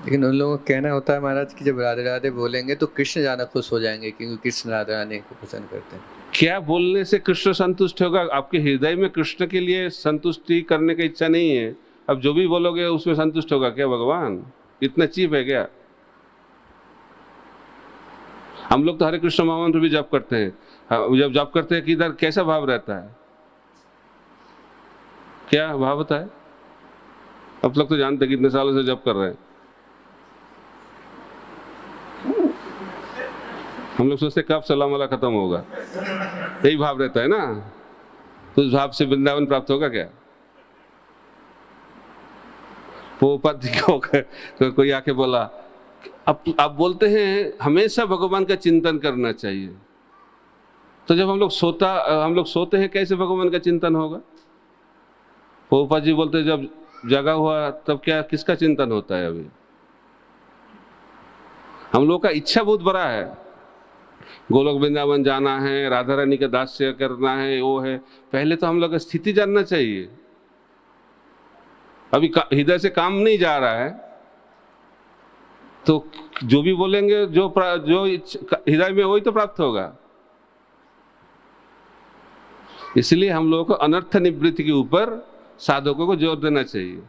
लेकिन उन लोगों का कहना होता है महाराज कि जब राधे राधे बोलेंगे तो कृष्ण ज्यादा खुश हो जाएंगे, क्योंकि कृष्ण राधा रानी को पसंद करते हैं। क्या बोलने से कृष्ण संतुष्ट होगा? आपके हृदय में कृष्ण के लिए संतुष्टि करने की इच्छा नहीं है, अब जो भी बोलोगे उसमें संतुष्ट होगा क्या भगवान? इतना चीप है क्या? हम लोग तो हरे कृष्ण महामंत्र भी जप करते हैं, जब जप करते हैं कि इधर कैसा भाव रहता है, क्या भाव होता है? अब लोग तो जानते हैं, कितने सालों से जप कर रहे हैं। हम लोग सोचते कब सलाम वाला खत्म होगा, यही भाव रहता है ना। तो उस भाव से वृंदावन प्राप्त होगा क्या? वो पद को कोई आके बोला, अब आप बोलते हैं हमेशा भगवान का चिंतन करना चाहिए, तो जब हम लोग सोते हैं, कैसे भगवान का चिंतन होगा? पोपा जी बोलते हैं जब जगा हुआ तब क्या किसका चिंतन होता है? अभी हम लोग का इच्छा बहुत बड़ा है, गोलोक वृंदावन जाना है, राधा रानी का दास्य करना है, वो है। पहले तो हम लोग का स्थिति जानना चाहिए। अभी हृदय से काम नहीं जा रहा है तो जो भी बोलेंगे, जो हृदय में वही तो प्राप्त होगा। इसलिए हम लोगों को अनर्थ निवृत्ति के ऊपर साधकों को जोर देना चाहिए।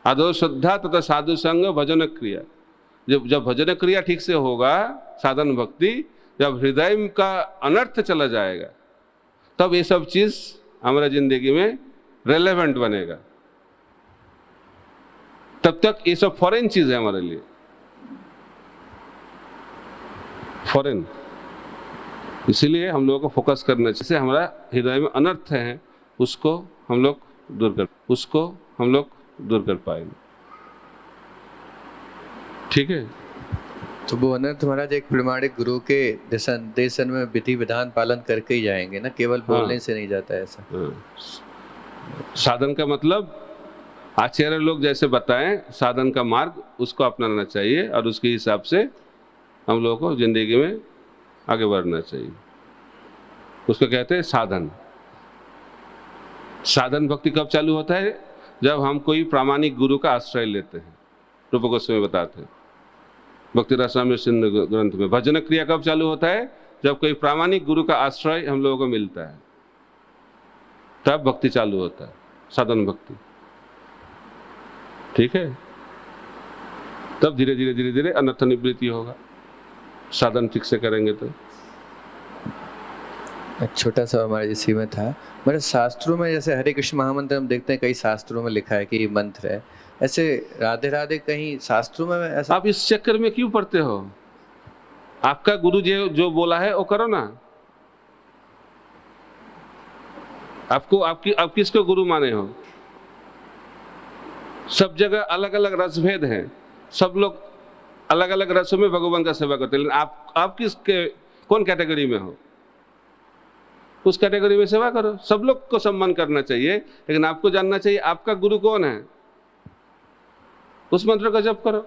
आदो श्रद्धा तथा साधु संग भजन क्रिया। जब भजन क्रिया ठीक से होगा, साधन भक्ति, जब हृदय का अनर्थ चला जाएगा, तब ये सब चीज हमारा जिंदगी में रेलेवेंट बनेगा। तब तक ये सब फॉरेन चीज है हमारे लिए, फॉरेन। इसीलिए हम लोगों को फोकस करना चाहिए। जैसे हमारा हृदय में अनर्थ है, उसको हम लोग दूर कर पाएंगे। ठीक है? तो वो अनर्थ महाराज एक प्रमाणिक गुरु के निर्देशन में विधि विधान पालन करके ही जाएंगे ना, केवल बोलने से नहीं जाता है ऐसा। साधन का मतलब आचार्य लोग जैसे बताएं, साधन का मार्ग उसको अपनाना चाहिए और उसके हिसाब से हम लोगों को जिंदगी में आगे बढ़ना चाहिए। उसको कहते हैं साधन। साधन भक्ति कब चालू होता है? जब हम कोई प्रामाणिक गुरु का आश्रय लेते हैं। रूप गोस्वामी बताते हैं भक्ति रसामृत सिंधु ग्रंथ में। भजन क्रिया कब चालू होता है? जब कोई प्रामाणिक गुरु का आश्रय हम लोगों को मिलता है, तब भक्ति चालू होता है, साधन भक्ति। ठीक है? तब धीरे धीरे अनर्थ निवृत्ति होगा, साधन ठीक से करेंगे तो। एक छोटा सा हमारे इसी में था, मेरे शास्त्रों में जैसे हरे कृष्ण महामंत्र हम देखते हैं, कई शास्त्रों में लिखा है कि ये मंत्र है, ऐसे राधे राधे कहीं शास्त्रों में ऐसा? आप इस चक्कर में क्यों पढ़ते हो? आपका गुरु जो बोला है वो करो ना। आप किसको गुरु माने हो? सब जगह अलग अलग रसभेद हैं, सब लोग अलग अलग रसों में भगवान का सेवा करते हैं, लेकिन आप कौन कैटेगरी में हो? उस कैटेगरी में सेवा करो। सब लोग को सम्मान करना चाहिए, लेकिन आपको जानना चाहिए आपका गुरु कौन है। उस मंत्र का जप करो।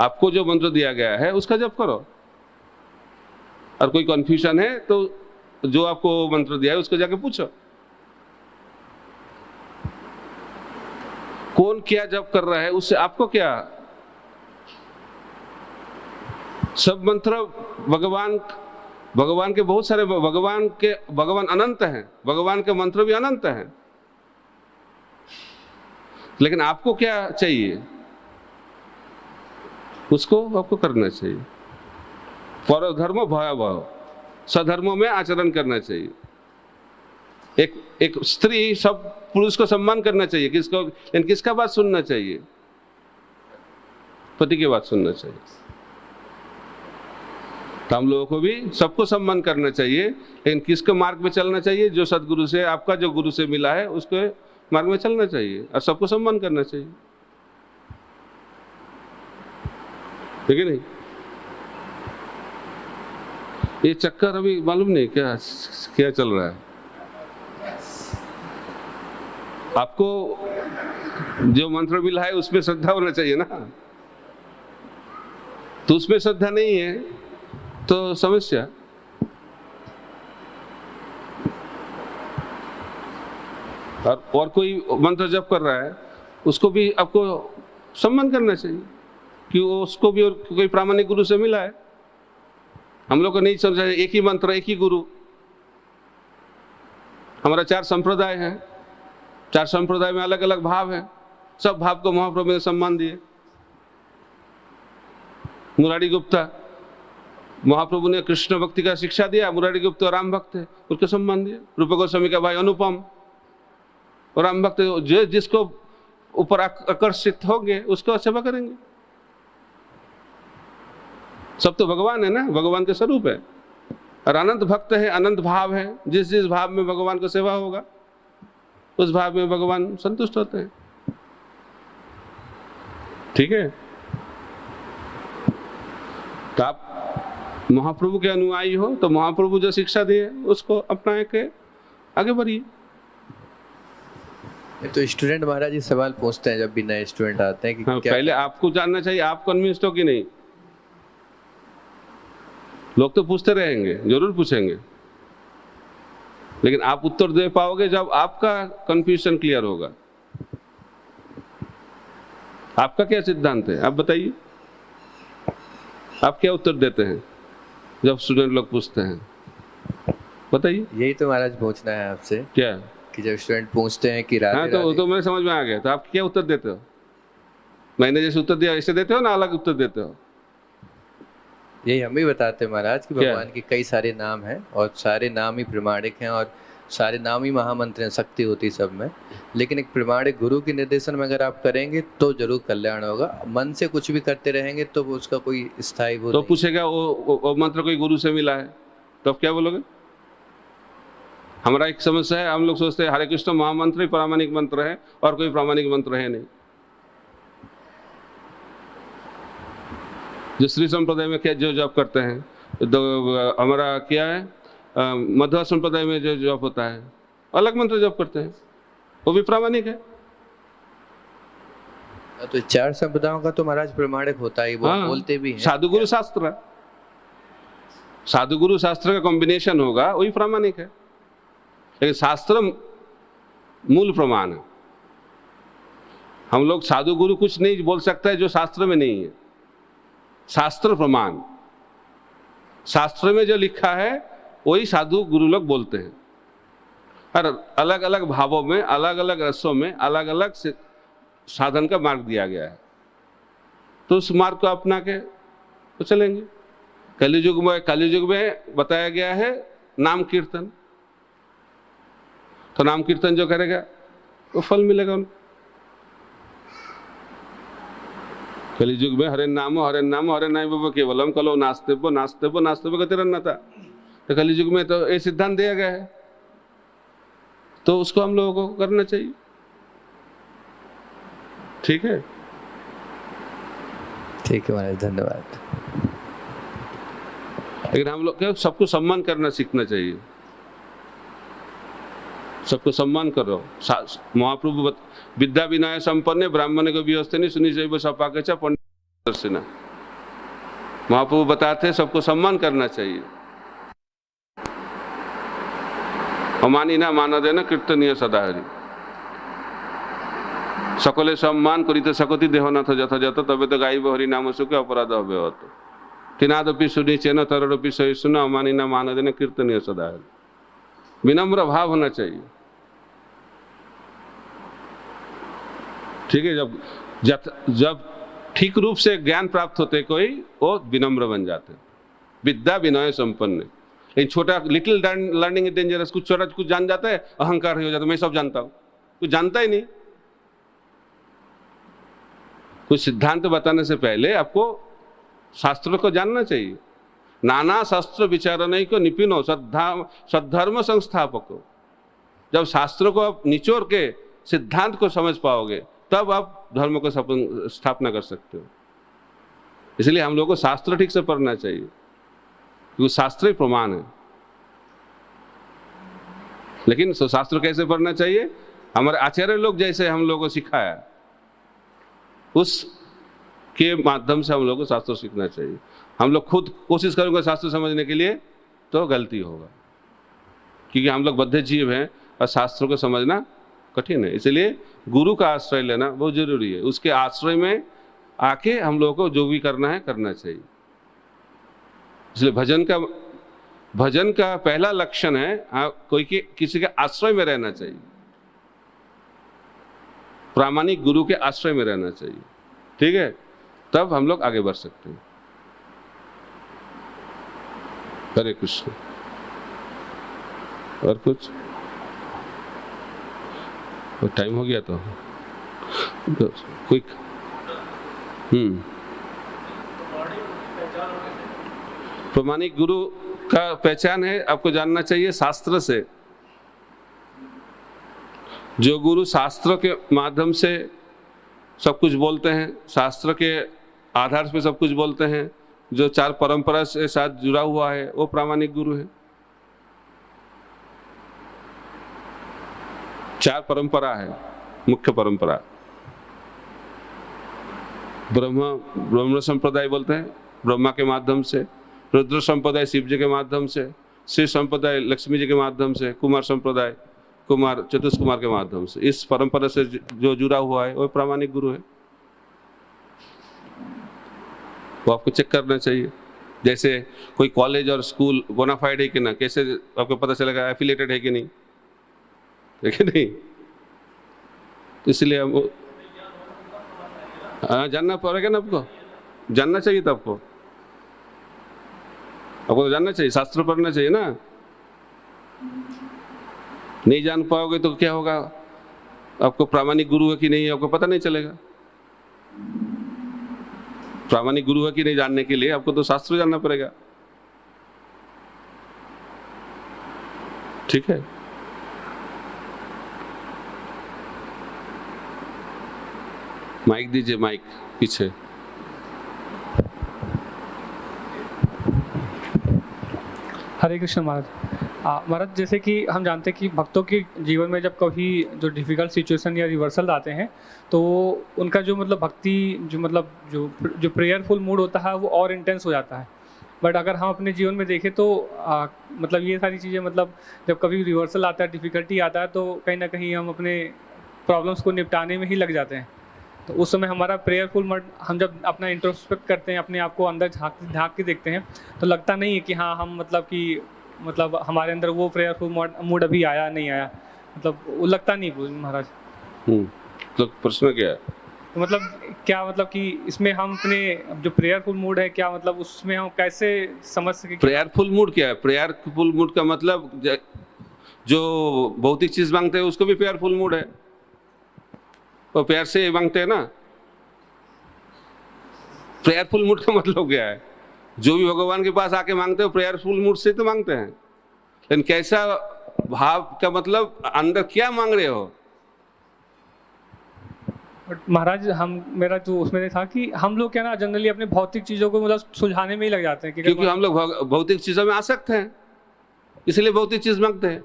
आपको जो मंत्र दिया गया है उसका जप करो। और कोई कंफ्यूजन है तो जो आपको मंत्र दिया है उसको जाके पूछो, कौन क्या जप कर रहा है, उससे आपको क्या। सब मंत्र भगवान के बहुत सारे भगवान अनंत हैं, भगवान के मंत्र भी अनंत हैं, लेकिन आपको क्या चाहिए उसको आपको करना चाहिए। परधर्म भयावह, सधर्मों में आचरण करना चाहिए। एक स्त्री सब पुरुष को सम्मान करना चाहिए, लेकिन किसका बात सुनना चाहिए? पति की बात सुनना चाहिए। तो हम लोगों को भी सबको सम्मान करना चाहिए, लेकिन किसके मार्ग में चलना चाहिए? जो सदगुरु से, आपका जो गुरु से मिला है उसके मार्ग में चलना चाहिए और सबको सम्मान करना चाहिए। ठीक है नहीं? ये चक्कर अभी मालूम नहीं क्या चल रहा है। आपको जो मंत्र मिला है उसमें श्रद्धा होना चाहिए ना, तो उसमें श्रद्धा नहीं है तो समस्या। और कोई मंत्र जप कर रहा है उसको भी आपको सम्मान करना चाहिए कि उसको भी और कोई प्रामाणिक गुरु से मिला है। हम लोग को नहीं समझा एक ही मंत्र, एक ही गुरु। हमारा 4 संप्रदाय हैं, 4 संप्रदाय में अलग अलग भाव हैं, सब भाव को महाप्रभु ने सम्मान दिए। मुरारी गुप्ता, महाप्रभु ने कृष्ण भक्ति का शिक्षा दिया, मुरारी गुप्ता राम भक्त है, उसको सम्मान दिया। रूप गोस्वामी का भाई अनुपम और राम भक्त, जो जिसको ऊपर आकर्षित होंगे उसको सेवा करेंगे। सब तो भगवान है ना, भगवान के स्वरूप है। और अनंत भक्त है, अनंत भाव है, जिस जिस भाव में भगवान को सेवा होगा उस भाव में भगवान संतुष्ट होते हैं। ठीक है? तो आप महाप्रभु के अनुयायी हो तो महाप्रभु जो शिक्षा दिए उसको अपना के आगे बढ़िए। तो स्टूडेंट महाराज ये सवाल पूछते हैं जब भी नए स्टूडेंट आते हैं कि हाँ, क्या पहले आपको जानना चाहिए आप कन्विंस्ड हो कि नहीं। लोग तो पूछते रहेंगे, जरूर पूछेंगे, लेकिन आप उत्तर दे पाओगे जब आपका कंफ्यूजन क्लियर होगा। आपका क्या सिद्धांत है आप बताइए, आप क्या उत्तर देते हैं जब स्टूडेंट लोग पूछते हैं, बताइए। यही तो महाराज पूछना है आपसे क्या कि जब स्टूडेंट पूछते हैं कि राधे हाँ, तो राधे, तो मेरे समझ में आ गया। तो आप क्या उत्तर देते हो? मैंने जैसे उत्तर दिया ऐसे देते हो ना, अलग उत्तर देते हो? यही हम भी बताते हैं महाराज कि क्या? भगवान के कई सारे नाम हैं और सारे नाम ही प्रमाणिक हैं और सारे नाम ही महामंत्र हैं, शक्ति होती सब में। लेकिन एक प्रमाणिक गुरु के निर्देशन में अगर आप करेंगे तो जरूर कल्याण होगा। मन से कुछ भी करते रहेंगे तो वो उसका कोई स्थायी वो तो नहीं। पूछेगा वो मंत्र कोई गुरु से मिला है तो आप क्या बोलोगे? हमारा एक समस्या है, हम लोग सोचते हैं हरे कृष्ण महामंत्र ही प्रामाणिक मंत्र है और कोई प्रामाणिक मंत्र है नहीं। जो श्री संप्रदाय में क्या जो जप करते हैं, तो हमारा क्या है मध्वा संप्रदाय में जो जप होता है अलग मंत्र जप करते हैं, वो भी प्रामाणिक है। तो चार संप्रदायों का तो महाराज प्रमाणिक होता ही, वो हाँ, बोलते भी हैं। साधु गुरु शास्त्र, साधु गुरु शास्त्र का कॉम्बिनेशन होगा वही प्रामाणिक है। लेकिन शास्त्र मूल प्रमाण है। हम लोग साधु गुरु कुछ नहीं बोल सकता है जो शास्त्र में नहीं है। शास्त्र प्रमाण, शास्त्र में जो लिखा है वही साधु गुरु लोग बोलते हैं। और अलग अलग भावों में, अलग अलग रसों में, अलग अलग साधन का मार्ग दिया गया है, तो उस मार्ग को अपना के तो चलेंगे। कलयुग में बताया गया है नाम कीर्तन, तो नाम कीर्तन जो करेगा वो फल मिलेगा उनको। कलियुग में हरे नाम हरे नाम केवलम कलो नास्तेबो नास्तेबो नास्तेबो गतिरन्नता। तो कलियुग में तो ये सिद्धांत दिया गया है, तो उसको हम लोगों को करना चाहिए। ठीक है, ठीक है महाराज, धन्यवाद। लेकिन हम लोग क्या सबको सम्मान करना सीखना चाहिए। सबको सम्मान करो। महाप्रभु विद्या विनय संपन्न ब्राह्मण को व्यवस्था सुनी जैव सपा के पंडित दर्शना। महाप्रभु बताते हैं सबको सम्मान करना चाहिए। अमानी ना मान देना कीर्तनीय सदाहरी सकले सम्मान करिते सकति देहनाथ যথাযথ তবে তো গাইব হরি নাম সুখে অপরাধ হবে হত তিনাদপি सुनी चेन तरडपि सहिष्णु अमानी ना मान देना कीर्तनीय सदाहरी। विनम्र भाव होना चाहिए। ठीक है, जब ठीक रूप से ज्ञान प्राप्त होते कोई वो विनम्र बन जाते, विद्या विनय संपन्न। लेकिन छोटा लिटिल लर्निंग इज डेंजरस, कुछ छोटा कुछ जान जाता है अहंकार हो जाता है, मैं सब जानता हूं, कुछ जानता ही नहीं। कुछ सिद्धांत बताने से पहले आपको शास्त्रों को जानना चाहिए। नाना शास्त्र विचारणय को निपिनो सद्धर्म संस्थापको। जब शास्त्रों को आप निचोड़ के सिद्धांत को समझ पाओगे तब आप धर्म को स्थापना कर सकते हो। इसलिए हम लोगों को शास्त्र ठीक से पढ़ना चाहिए, क्योंकि शास्त्र ही प्रमाण है। लेकिन शास्त्र कैसे पढ़ना चाहिए? हमारे आचार्य लोग जैसे हम लोगों को सिखाया उस के माध्यम से हम लोग को शास्त्र सीखना चाहिए। हम लोग खुद कोशिश करेंगे शास्त्र समझने के लिए तो गलती होगा, क्योंकि हम लोग बद्ध जीव हैं और शास्त्रों को समझना कठिन है। इसलिए गुरु का आश्रय लेना बहुत जरूरी है। उसके आश्रय में आके हम लोगों को जो भी करना है करना चाहिए। इसलिए भजन का पहला लक्षण है कोई किसी के आश्रय में रहना चाहिए, प्रामाणिक गुरु के आश्रय में रहना चाहिए। ठीक है, तब हम लोग आगे बढ़ सकते हैं। हरे कृष्ण। और कुछ टाइम हो गया तो क्विक। प्रामाणिक गुरु का पहचान है आपको जानना चाहिए शास्त्र से। जो गुरु शास्त्र के माध्यम से सब कुछ बोलते हैं, शास्त्र के आधार पे सब कुछ बोलते हैं, जो 4 परंपरा से साथ जुड़ा हुआ है वो प्रामाणिक गुरु है। 4 परंपरा है, मुख्य परंपरा। ब्रह्म संप्रदाय बोलते हैं, ब्रह्मा के माध्यम से, रुद्र संप्रदाय शिव जी के माध्यम से, श्री संप्रदाय लक्ष्मी जी के माध्यम से, कुमार संप्रदाय कुमार चतुष कुमार के माध्यम से। इस परंपरा से जो जुड़ा हुआ है वो प्रामाणिक गुरु है। वो आपको चेक करना चाहिए। जैसे कोई कॉलेज और स्कूल बोनाफाइड है कि ना, कैसे आपको पता चलेगा एफिलिएटेड है कि नहीं, है कि नहीं? इसलिए हम जानना पड़ेगा ना, आपको जानना चाहिए। तो आपको तो जानना चाहिए, शास्त्र पढ़ना चाहिए ना। नहीं जान पाओगे तो क्या होगा, आपको प्रामाणिक गुरु है कि नहीं आपको पता नहीं चलेगा। प्रामाणिक गुरु है कि नहीं जानने के लिए आपको तो शास्त्र जानना पड़ेगा। ठीक है। माइक दीजिए, माइक पीछे। हरे कृष्ण महाराज। महाराज जैसे कि हम जानते हैं कि भक्तों के जीवन में जब कभी जो डिफ़िकल्ट सिचुएशन या रिवर्सल आते हैं तो उनका जो मतलब भक्ति जो प्रेयरफुल मूड होता है वो और इंटेंस हो जाता है। बट अगर हम अपने जीवन में देखें तो मतलब ये सारी चीज़ें मतलब जब कभी रिवर्सल आता है, डिफ़िकल्टी आता है तो कहीं ना कहीं हम अपने प्रॉब्लम्स को निपटाने में ही लग जाते हैं। तो उस समय हमारा प्रेयरफुल मूड, हम जब अपना इंट्रोस्पेक्ट करते हैं, अपने आप को अंदर झाँक के देखते हैं तो लगता नहीं है कि हाँ हम मतलब हमारे अंदर वो प्रेयरफुल मूड अभी आया नहीं आया, मतलब वो लगता नहीं महाराज। तो प्रश्न क्या है? तो मतलब क्या मतलब कि इसमें हम अपने जो प्रेयरफुल मूड है क्या मतलब उसमें हम कैसे समझ सके? प्रेयरफुल मूड क्या है? प्रेयरफुल मूड का मतलब जो भौतिक चीज मांगते हैं उसको भी प्रेयरफुल मूड है। वो प्यार से मांगते हैं ना। प्रेयरफुल मूड का मतलब क्या है? जो भी भगवान के पास आके मांगते हो प्रेयरफुल मूड से तो मांगते हैं, लेकिन कैसा भाव का मतलब अंदर क्या मांग रहे हो? महाराज मेरा जो उसमें था कि हम लोग क्या ना जनरली अपने भौतिक चीजों को मतलब सुलझाने में ही लग जाते हैं क्योंकि हम लोग भौतिक चीजों में आसक्त हैं, इसलिए भौतिक चीज मांगते हैं।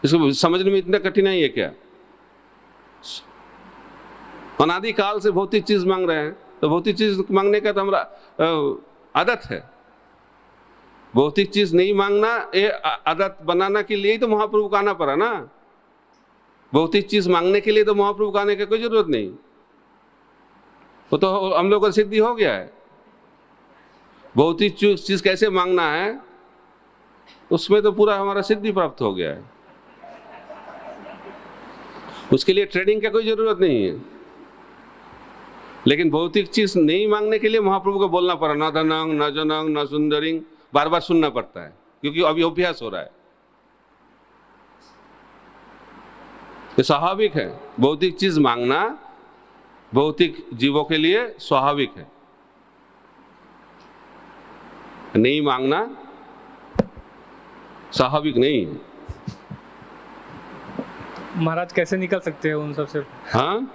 इसको समझने में इतना कठिनाई है क्या? अनादि काल से भौतिक चीज मांग रहे हैं, तो भौतिक चीज मांगने का तो हमारा आदत है। भौतिक चीज नहीं मांगना ये आदत बनाना के लिए ही तो महाप्रभु का आना पड़ा ना। भौतिक चीज मांगने के लिए तो महाप्रभु का आने की कोई जरूरत नहीं, वो तो हम लोग का सिद्धि हो गया है। भौतिक चीज कैसे मांगना है उसमें तो पूरा हमारा सिद्धि प्राप्त हो गया है। उसके लिए ट्रेनिंग का कोई जरूरत नहीं है। लेकिन भौतिक चीज नहीं मांगने के लिए महाप्रभु को बोलना पड़ा, न धनंग न जनंग न सुंदरिंग, बार बार सुनना पड़ता है क्योंकि अभी अभ्यास हो रहा है। ये स्वाभाविक है। भौतिक चीज मांगना भौतिक जीवों के लिए स्वाभाविक है, नहीं मांगना स्वाभाविक नहीं है। महाराज कैसे निकल सकते हैं उन सब से? हाँ,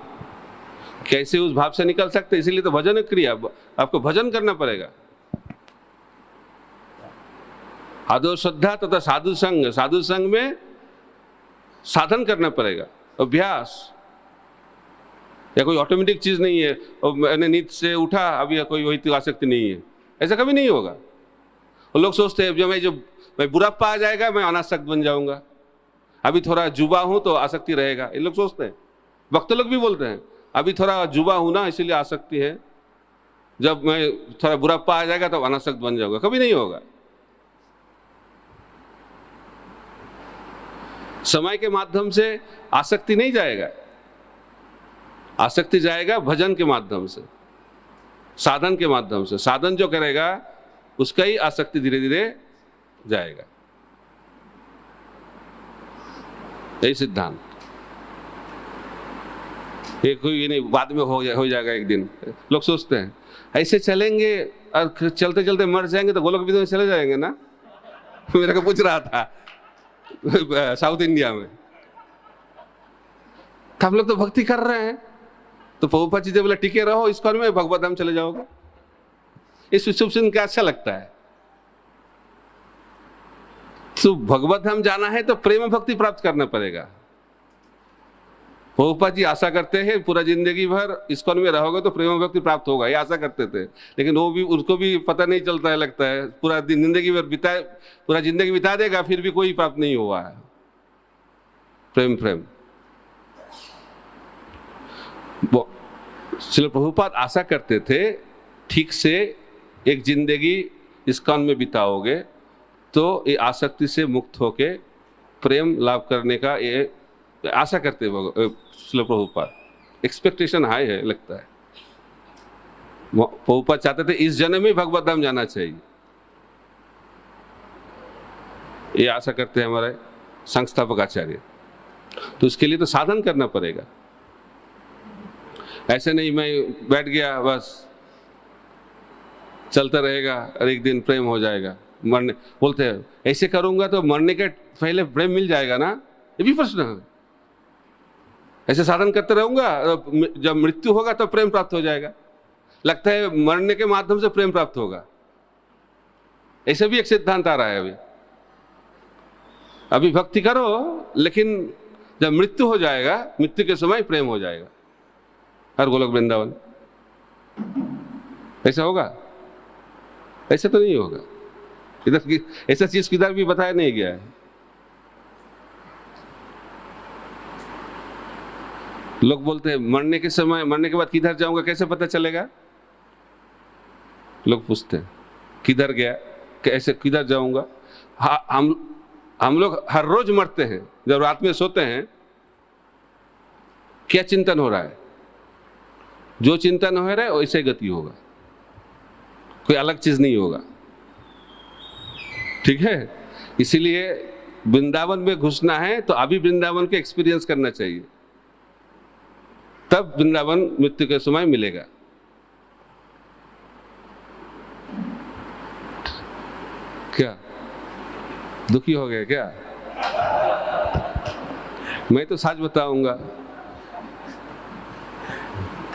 कैसे उस भाव से निकल सकते? इसीलिए तो भजन क्रिया, आपको भजन करना पड़ेगा। आदो श्रद्धा तथा साधु संग, साधु संग में साधन करना पड़ेगा, अभ्यास। या कोई ऑटोमेटिक चीज नहीं है और मैंने नींद से उठा अभी कोई वही आसक्ति नहीं है, ऐसा कभी नहीं होगा। और लोग सोचते हैं जब मैं बुढ़ापा आ जाएगा मैं अनासक्त बन जाऊंगा, अभी थोड़ा जुबा हूं तो आसक्ति रहेगा। ये लोग सोचते हैं, भक्त लोग भी बोलते हैं अभी थोड़ा जुबा हूं ना इसीलिए आसक्ति है, जब मैं थोड़ा बुढ़ापा आ जाएगा तो अनासक्त बन जाऊंगा। कभी नहीं होगा। समय के माध्यम से आसक्ति नहीं जाएगा, आसक्ति जाएगा भजन के माध्यम से, साधन के माध्यम से। साधन जो करेगा उसका ही आसक्ति धीरे धीरे जाएगा। यही सिद्धांत। ये कोई ये नहीं बाद में हो जाएगा एक दिन। लोग सोचते हैं ऐसे चलेंगे और चलते चलते मर जाएंगे तो गोलोक विद्या में चले जाएंगे ना। मेरे को पूछ रहा था साउथ इंडिया में, हम लोग तो भक्ति कर रहे हैं तो प्रभुपाद जी बोले टिके रहो इस्कॉन में, भगवत धाम चले जाओगे। इस शुभ सुन के अच्छा लगता है। तो भगवत धाम जाना है तो प्रेम भक्ति प्राप्त करना पड़ेगा। प्रभुपाद जी आशा करते हैं पूरा जिंदगी भर इस्कॉन में रहोगे तो प्रेम भक्ति प्राप्त होगा, ये आशा करते थे। लेकिन वो भी, उनको भी पता नहीं चलता है, लगता है पूरा दिन जिंदगी भर बिताए, पूरा जिंदगी बिता देगा फिर भी कोई प्राप्त नहीं हुआ है प्रेम। श्रील प्रभुपाद आशा करते थे ठीक से एक जिंदगी इस्कॉन में बिताओगे तो ये आसक्ति से मुक्त होके प्रेम लाभ करने का ये आशा करते श्रील प्रभुपाद। एक्सपेक्टेशन हाई है लगता है। प्रभुपाद चाहते थे इस जन्म में भगवत धाम जाना चाहिए, ये आशा करते हैं हमारे संस्थापक आचार्य। तो उसके लिए तो साधन करना पड़ेगा। ऐसे नहीं मैं बैठ गया बस चलता रहेगा और एक दिन प्रेम हो जाएगा। मरने बोलते हैं ऐसे करूंगा तो मरने के पहले प्रेम मिल जाएगा ना, ये भी प्रश्न है। ऐसे साधन करते रहूंगा, जब मृत्यु होगा तो प्रेम प्राप्त हो जाएगा। लगता है मरने के माध्यम से प्रेम प्राप्त होगा, ऐसे भी एक सिद्धांत आ रहा है। अभी भक्ति करो लेकिन जब मृत्यु हो जाएगा, मृत्यु के समय प्रेम हो जाएगा। हर गोलोक वृंदावन ऐसा होगा? ऐसा तो नहीं होगा। इधर की ऐसा चीज किधर भी बताया नहीं गया है। लोग बोलते हैं मरने के समय, मरने के बाद किधर जाऊंगा कैसे पता चलेगा? लोग पूछते हैं किधर गया, कैसे किधर जाऊंगा। हम लोग हर रोज मरते हैं। जब रात में सोते हैं क्या चिंतन हो रहा है? जो चिंतन हो रहा है वैसे गति होगा, कोई अलग चीज नहीं होगा। ठीक है, इसीलिए वृंदावन में घुसना है तो अभी वृंदावन के एक्सपीरियंस करना चाहिए, तब वृंदावन मृत्यु के समय मिलेगा। क्या दुखी हो गए क्या? मैं तो सच बताऊंगा।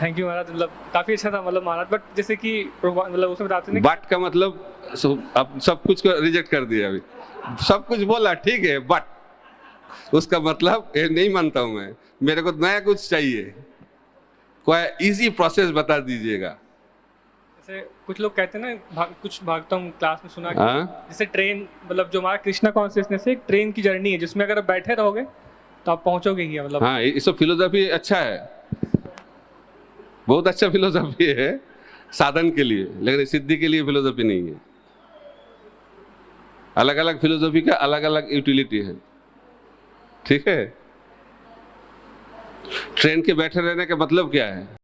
थैंक यू महाराज, मतलब काफी अच्छा था मतलब महाराज। बट जैसे कि मतलब उसमें बताते हैं बट का मतलब अब सब कुछ को रिजेक्ट कर दिया। अभी सब कुछ बोला ठीक है, बट उसका मतलब ये नहीं मानता हूं मैं। मेरे को नया कुछ चाहिए, कोई इजी प्रोसेस बता दीजिएगा। जैसे कुछ लोग कहते हैं ना, कुछ भागता हूँ क्लास में सुना कि जैसे ट्रेन, मतलब जो हमारा कृष्णा कॉन्शियसनेस है, एक ट्रेन की जर्नी है जिसमें अगर आप बैठे रहोगे तो आप पहुंचोगे ही। मतलब हाँ, ये सब फिलोसफी अच्छा है, बहुत अच्छा फिलोसफी है साधन के लिए, लेकिन सिद्धि के लिए फिलोसफी नहीं है। अलग अलग फिलोसफी का अलग अलग यूटिलिटी है। ठीक है, ट्रेन के बैठे रहने का मतलब क्या है?